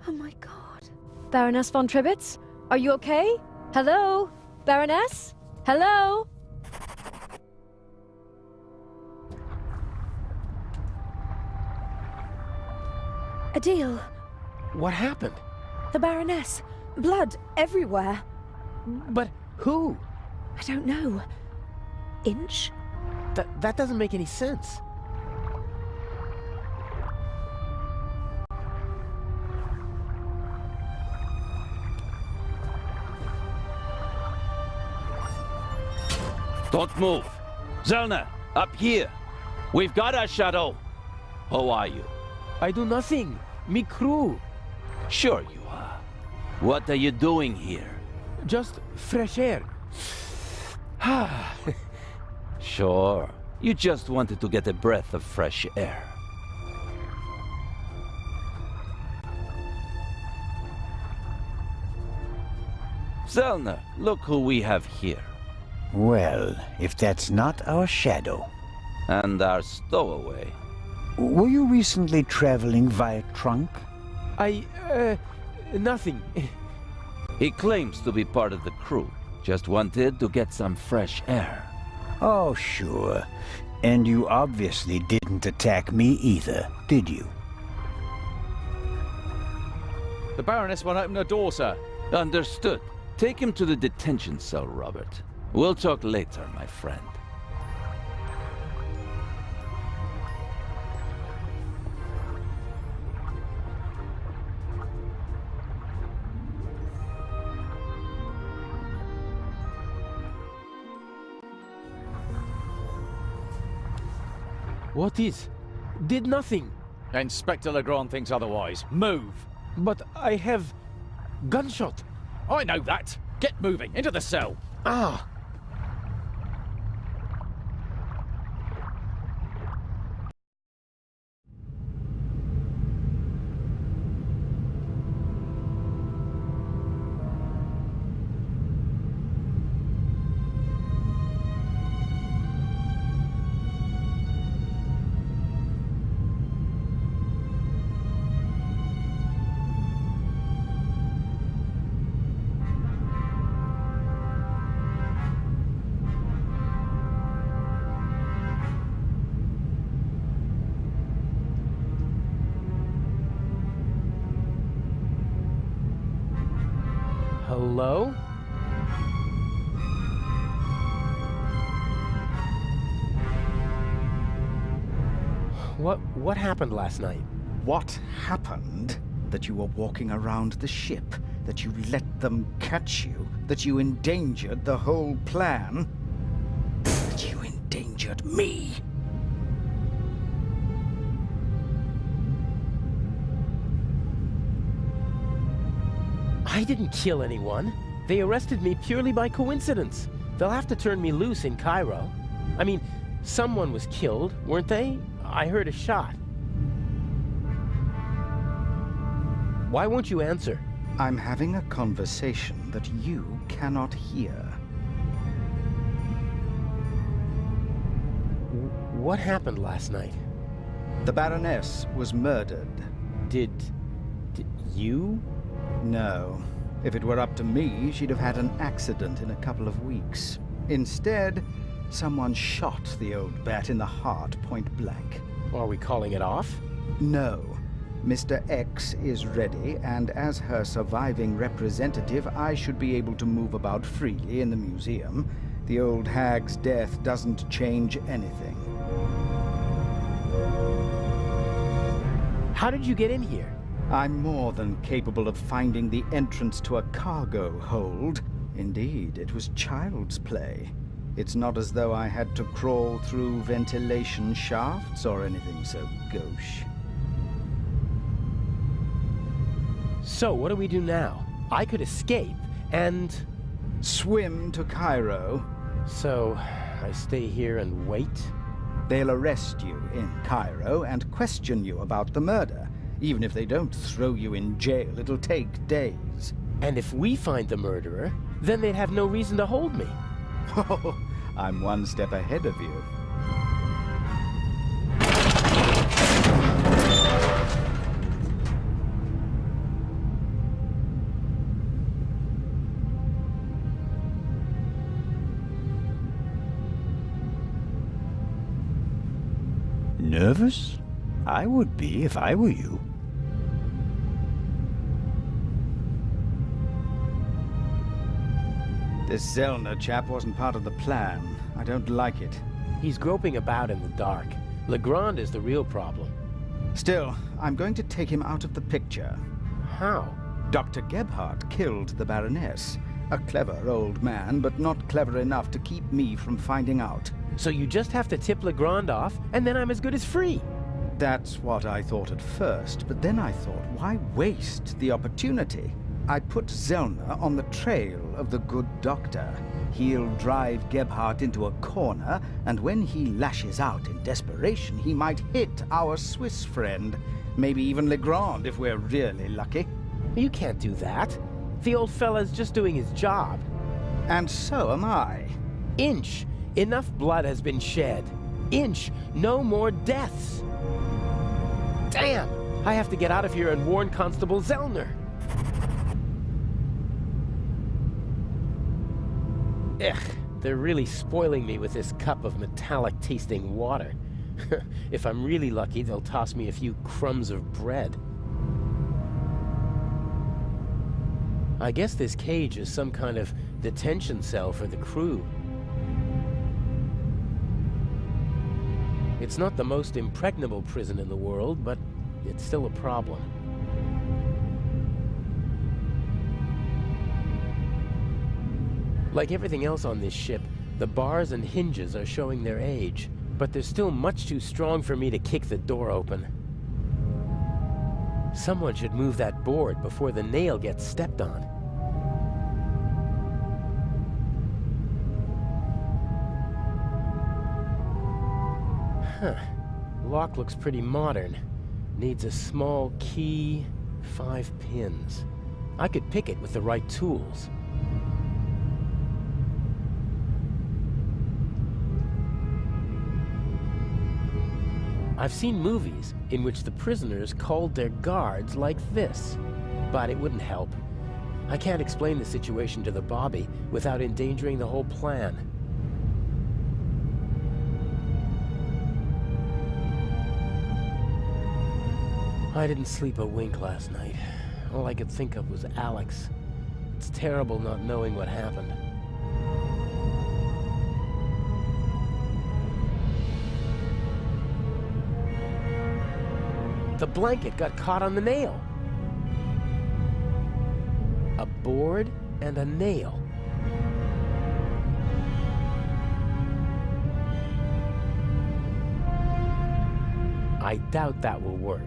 Oh my god. Baroness von Tribbets? Are you okay? Hello? Baroness? Hello? Adele, What happened? the Baroness. Blood everywhere. But who? I don't know. Inch? That doesn't make any sense. Don't move. Zelna, up here. We've got our shadow. How are you? I do nothing. Me crew. Sure you are. What are you doing here? Just fresh air. Sure. You just wanted to get a breath of fresh air. Zelna, look who we have here. Well, if that's not our shadow. And our stowaway. Were you recently traveling via trunk? Nothing. He claims to be part of the crew. Just wanted to get some fresh air. Oh, sure. And you obviously didn't attack me either, did you? The Baroness won't open her door, sir. Understood. Take him to the detention cell, Robert. We'll talk later, my friend. What is? Did nothing. Inspector Legrand thinks otherwise. Move! But I have... gunshot. I know that! Get moving! Into the cell! Ah! Hello? What happened last night? What happened? That you were walking around the ship, that you let them catch you, that you endangered the whole plan, that you endangered me. I didn't kill anyone. They arrested me purely by coincidence. They'll have to turn me loose in Cairo. I mean, someone was killed, weren't they? I heard a shot. Why won't you answer? I'm having a conversation that you cannot hear. What happened last night? The Baroness was murdered. Did you? No. If it were up to me, she'd have had an accident in a couple of weeks. Instead, someone shot the old bat in the heart point blank. Are we calling it off? No. Mr. X is ready, and as her surviving representative, I should be able to move about freely in the museum. The old hag's death doesn't change anything. How did you get in here? I'm more than capable of finding the entrance to a cargo hold. Indeed, it was child's play. It's not as though I had to crawl through ventilation shafts or anything so gauche. So, what do we do now? I could escape, and... Swim to Cairo. So, I stay here and wait? They'll arrest you in Cairo and question you about the murder. Even if they don't throw you in jail, it'll take days. And if we find the murderer, then they'd have no reason to hold me. Oh, I'm one step ahead of you. Nervous? I would be if I were you. This Zelna chap wasn't part of the plan. I don't like it. He's groping about in the dark. Legrand is the real problem. Still, I'm going to take him out of the picture. How? Dr. Gebhardt killed the Baroness. A clever old man, but not clever enough to keep me from finding out. So you just have to tip Legrand off, and then I'm as good as free. That's what I thought at first, but then I thought, why waste the opportunity? I put Zellner on the trail of the good doctor. He'll drive Gebhardt into a corner, and when he lashes out in desperation, he might hit our Swiss friend. Maybe even Legrand, if we're really lucky. You can't do that. The old fella's just doing his job. And so am I. Inch, enough blood has been shed. Inch, no more deaths. Damn! I have to get out of here and warn Constable Zellner. Ugh, they're really spoiling me with this cup of metallic-tasting water. If I'm really lucky, they'll toss me a few crumbs of bread. I guess this cage is some kind of detention cell for the crew. It's not the most impregnable prison in the world, but it's still a problem. Like everything else on this ship, the bars and hinges are showing their age, but they're still much too strong for me to kick the door open. Someone should move that board before the nail gets stepped on. Huh. Lock looks pretty modern. Needs a small key, 5 pins. I could pick it with the right tools. I've seen movies in which the prisoners called their guards like this, but it wouldn't help. I can't explain the situation to the Bobby without endangering the whole plan. I didn't sleep a wink last night. All I could think of was Alex. It's terrible not knowing what happened. The blanket got caught on the nail. A board and a nail. I doubt that will work.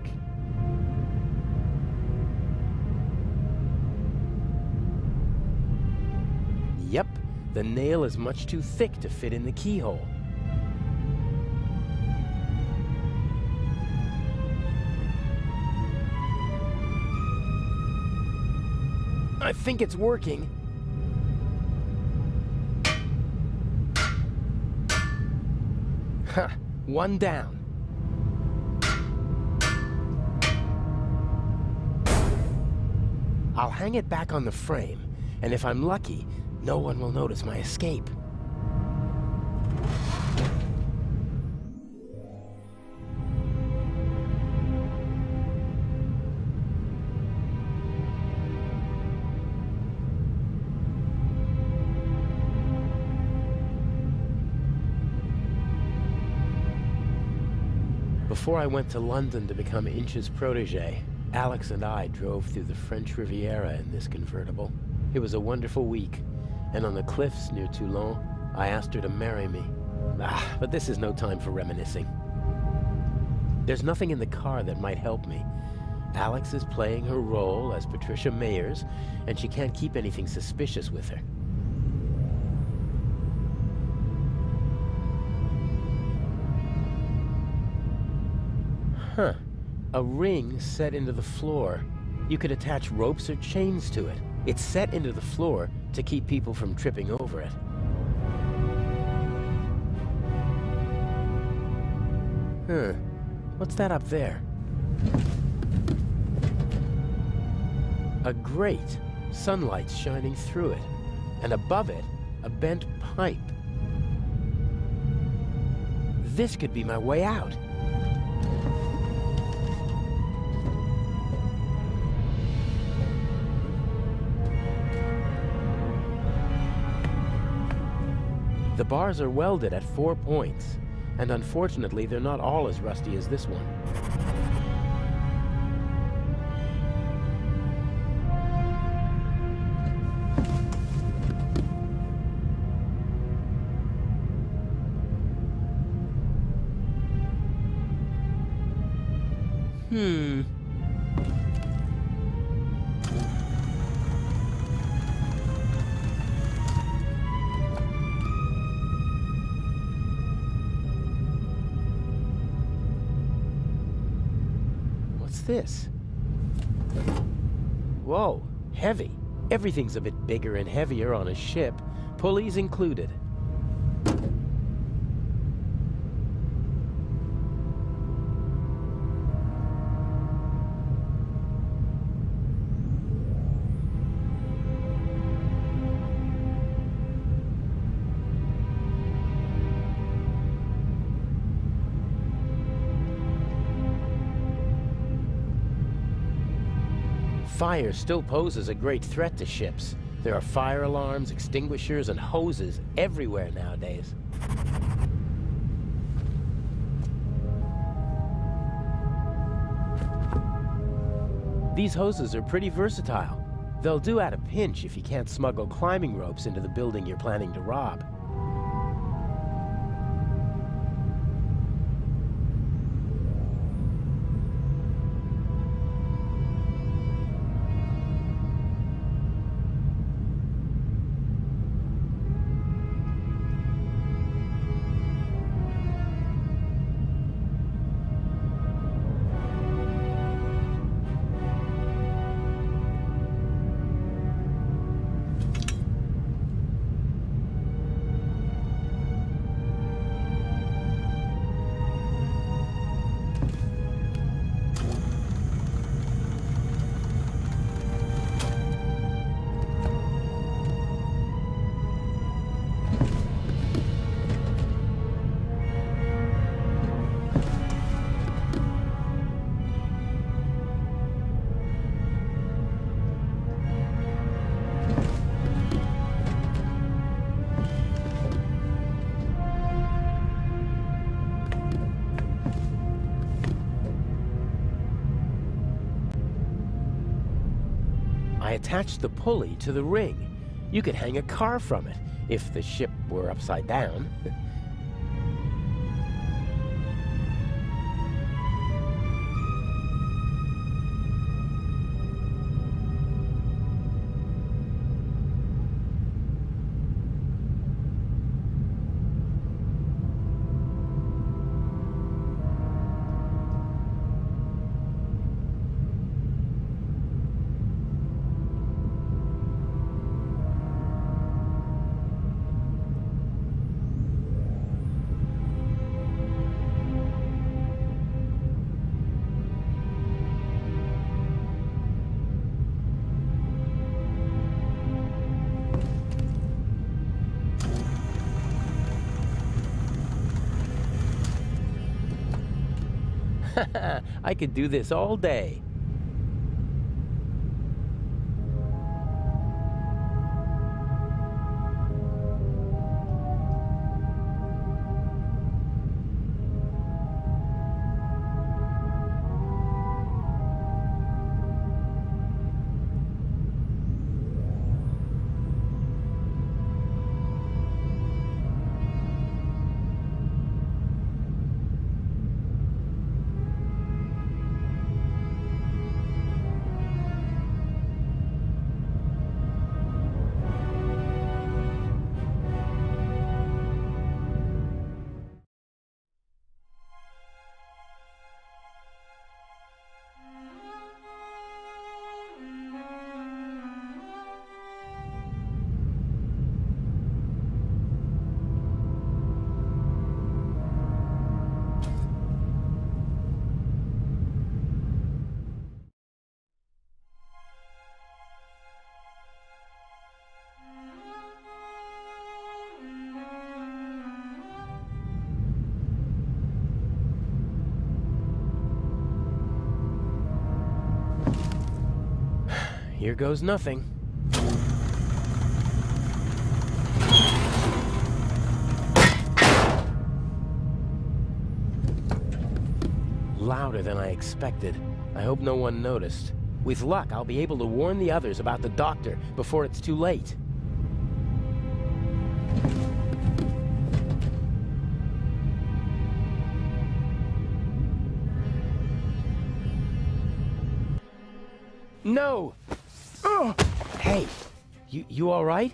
Yep, the nail is much too thick to fit in the keyhole. I think it's working. Ha! One down. I'll hang it back on the frame, and if I'm lucky, no one will notice my escape. Before I went to London to become Inch's protege, Alex and I drove through the French Riviera in this convertible. It was a wonderful week, and on the cliffs near Toulon, I asked her to marry me. But this is no time for reminiscing. There's nothing in the car that might help me. Alex is playing her role as Patricia Mayers, and she can't keep anything suspicious with her. Huh. A ring set into the floor. You could attach ropes or chains to it. It's set into the floor to keep people from tripping over it. Huh. What's that up there? A grate. Sunlight's shining through it. And above it, a bent pipe. This could be my way out. The bars are welded at 4 points, and unfortunately they're not all as rusty as this one. What's this? Whoa, heavy. Everything's a bit bigger and heavier on a ship, pulleys included. Fire still poses a great threat to ships. There are fire alarms, extinguishers, and hoses everywhere nowadays. These hoses are pretty versatile. They'll do at a pinch if you can't smuggle climbing ropes into the building you're planning to rob. I attached the pulley to the ring. You could hang a car from it, if the ship were upside down. I could do this all day. Here goes nothing. Louder than I expected. I hope no one noticed. With luck, I'll be able to warn the others about the doctor before it's too late. No! Hey, you all right?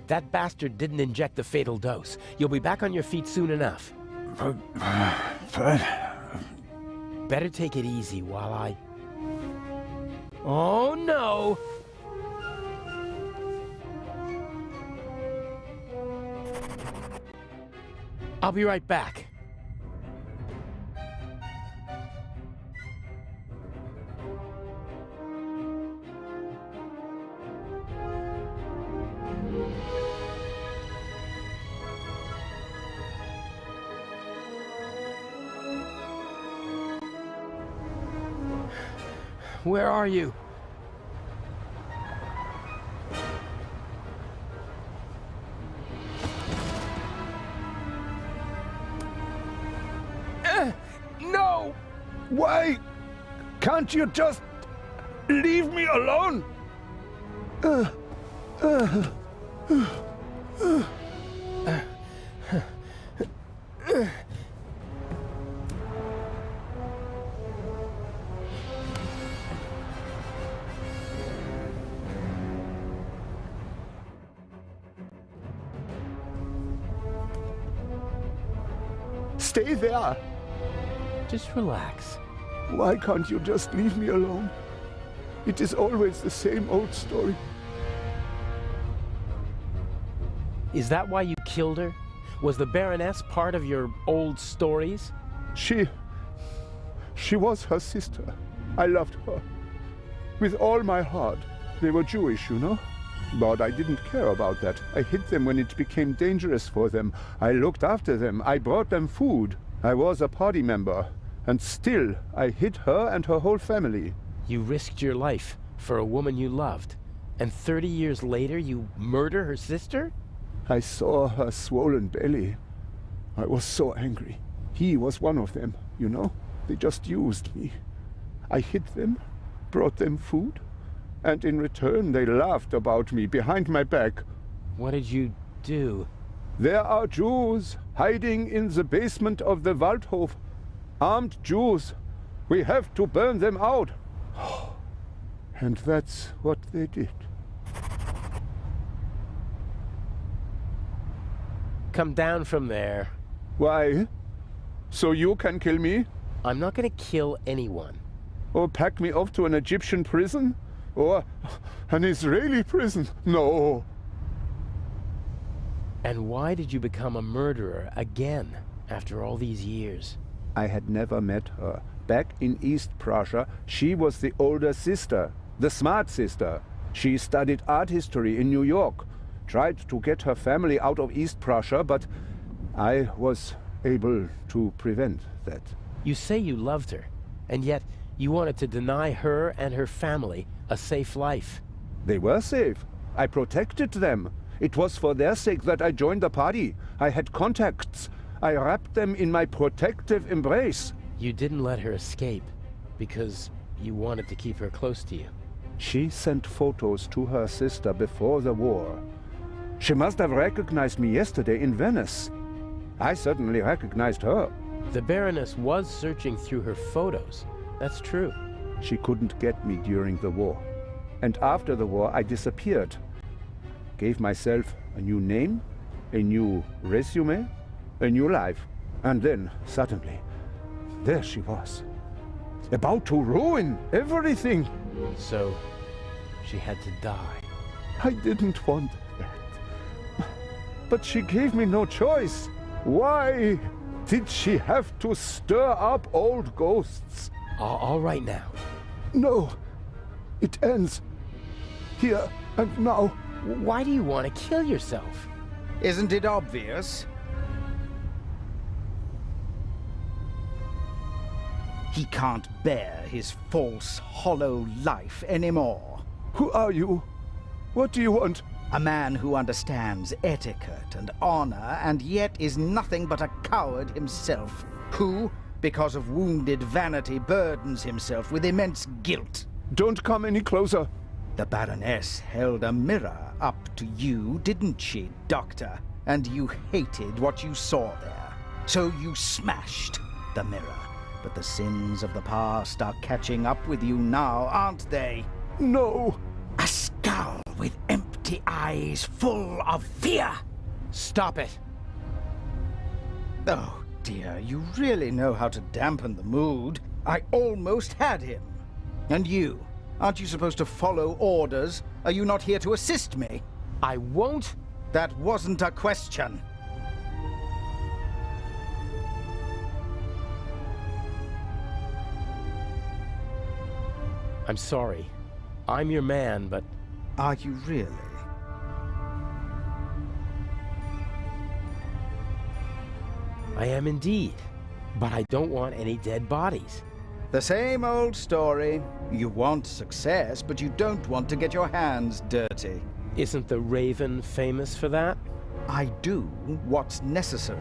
That bastard didn't inject the fatal dose. You'll be back on your feet soon enough. Better take it easy while I... Oh, no! I'll be right back. Where are you? No! Why can't you just leave me alone? Stay there. Just relax. Why can't you just leave me alone? It is always the same old story. Is that why you killed her? Was the Baroness part of your old stories? She was her sister. I loved her. With all my heart. They were Jewish, you know? But I didn't care about that. I hid them when it became dangerous for them. I looked after them. I brought them food. I was a party member. And still, I hid her and her whole family. You risked your life for a woman you loved. And 30 years later, you murder her sister? I saw her swollen belly. I was so angry. He was one of them, you know? They just used me. I hid them, brought them food, and in return they laughed about me behind my back. What did you do? There are Jews hiding in the basement of the Waldhof. Armed Jews. We have to burn them out. And that's what they did. Come down from there. Why? So you can kill me? I'm not gonna kill anyone. Or pack me off to an Egyptian prison? Or an Israeli prison? No. And why did you become a murderer again after all these years? I had never met her. Back in East Prussia, she was the older sister, the smart sister. She studied art history in New York, tried to get her family out of East Prussia, but I was able to prevent that. You say you loved her, and yet you wanted to deny her and her family a safe life. They were safe. I protected them. It was for their sake that I joined the party. I had contacts. I wrapped them in my protective embrace. You didn't let her escape because you wanted to keep her close to you. She sent photos to her sister before the war. She must have recognized me yesterday in Venice. I certainly recognized her. The Baroness was searching through her photos. That's true. She couldn't get me during the war. And after the war, I disappeared. Gave myself a new name, a new resume, a new life. And then, suddenly, there she was. About to ruin everything. So, she had to die. I didn't want that. But she gave me no choice. Why did she have to stir up old ghosts? All right now. No. It ends. Here and now. Why do you want to kill yourself? Isn't it obvious? He can't bear his false, hollow life anymore. Who are you? What do you want? A man who understands etiquette and honor, and yet is nothing but a coward himself. Who, because of wounded vanity, burdens himself with immense guilt. Don't come any closer. The Baroness held a mirror up to you, didn't she, Doctor? And you hated what you saw there. So you smashed the mirror. But the sins of the past are catching up with you now, aren't they? No! A skull with empty eyes full of fear. Stop it! Oh dear, you really know how to dampen the mood. I almost had him. And you? Aren't you supposed to follow orders? Are you not here to assist me? I won't? That wasn't a question. I'm sorry. I'm your man, but... Are you really? I am indeed. But I don't want any dead bodies. The same old story. You want success, but you don't want to get your hands dirty. Isn't the Raven famous for that? I do what's necessary.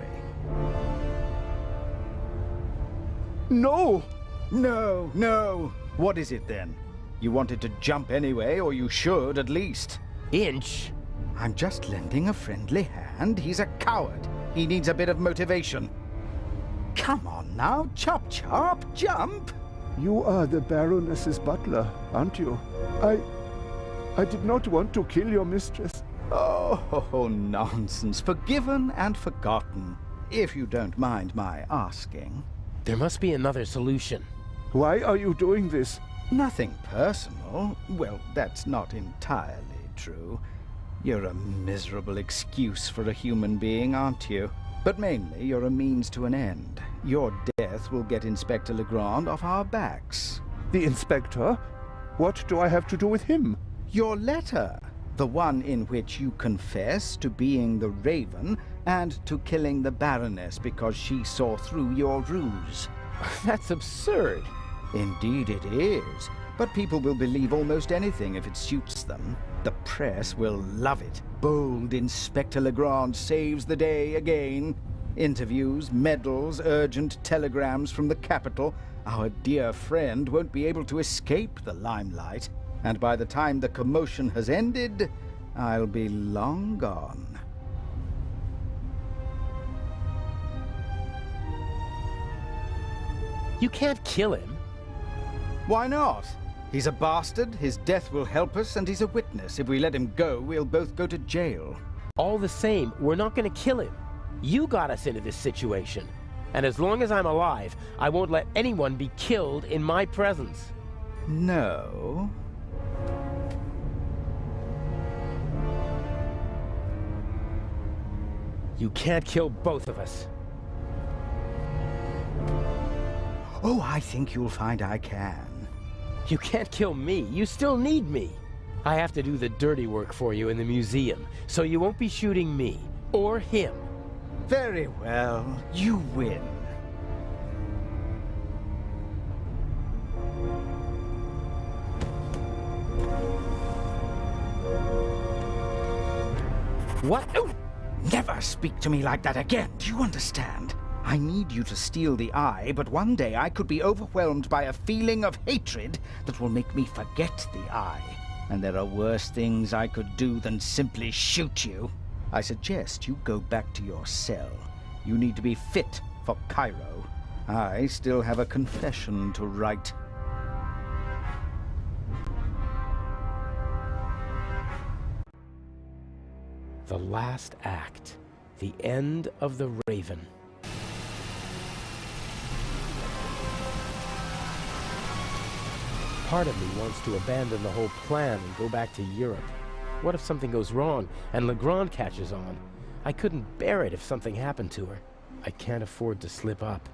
No! No, no! What is it then? You wanted to jump anyway, or you should at least. Inch? I'm just lending a friendly hand. He's a coward. He needs a bit of motivation. Come on now, chop chop, jump! You are the Baroness's butler, aren't you? I did not want to kill your mistress. Oh, nonsense. Forgiven and forgotten. If you don't mind my asking. There must be another solution. Why are you doing this? Nothing personal. Well, that's not entirely true. You're a miserable excuse for a human being, aren't you? But mainly, you're a means to an end. Your death will get Inspector Legrand off our backs. The inspector? What do I have to do with him? Your letter. The one in which you confess to being the Raven and to killing the Baroness because she saw through your ruse. That's absurd. Indeed it is. But people will believe almost anything if it suits them. The press will love it. Bold Inspector Legrand saves the day again. Interviews, medals, urgent telegrams from the capital. Our dear friend won't be able to escape the limelight. And by the time the commotion has ended, I'll be long gone. You can't kill him. Why not? He's a bastard, his death will help us, and he's a witness. If we let him go, we'll both go to jail. All the same, we're not going to kill him. You got us into this situation. And as long as I'm alive, I won't let anyone be killed in my presence. No. You can't kill both of us. Oh, I think you'll find I can. You can't kill me. You still need me. I have to do the dirty work for you in the museum, so you won't be shooting me or him. Very well. You win. What? Oh! Never speak to me like that again. Do you understand? I need you to steal the eye, but one day I could be overwhelmed by a feeling of hatred that will make me forget the eye. And there are worse things I could do than simply shoot you. I suggest you go back to your cell. You need to be fit for Cairo. I still have a confession to write. The last act. The end of the Raven. Part of me wants to abandon the whole plan and go back to Europe. What if something goes wrong and Legrand catches on? I couldn't bear it if something happened to her. I can't afford to slip up.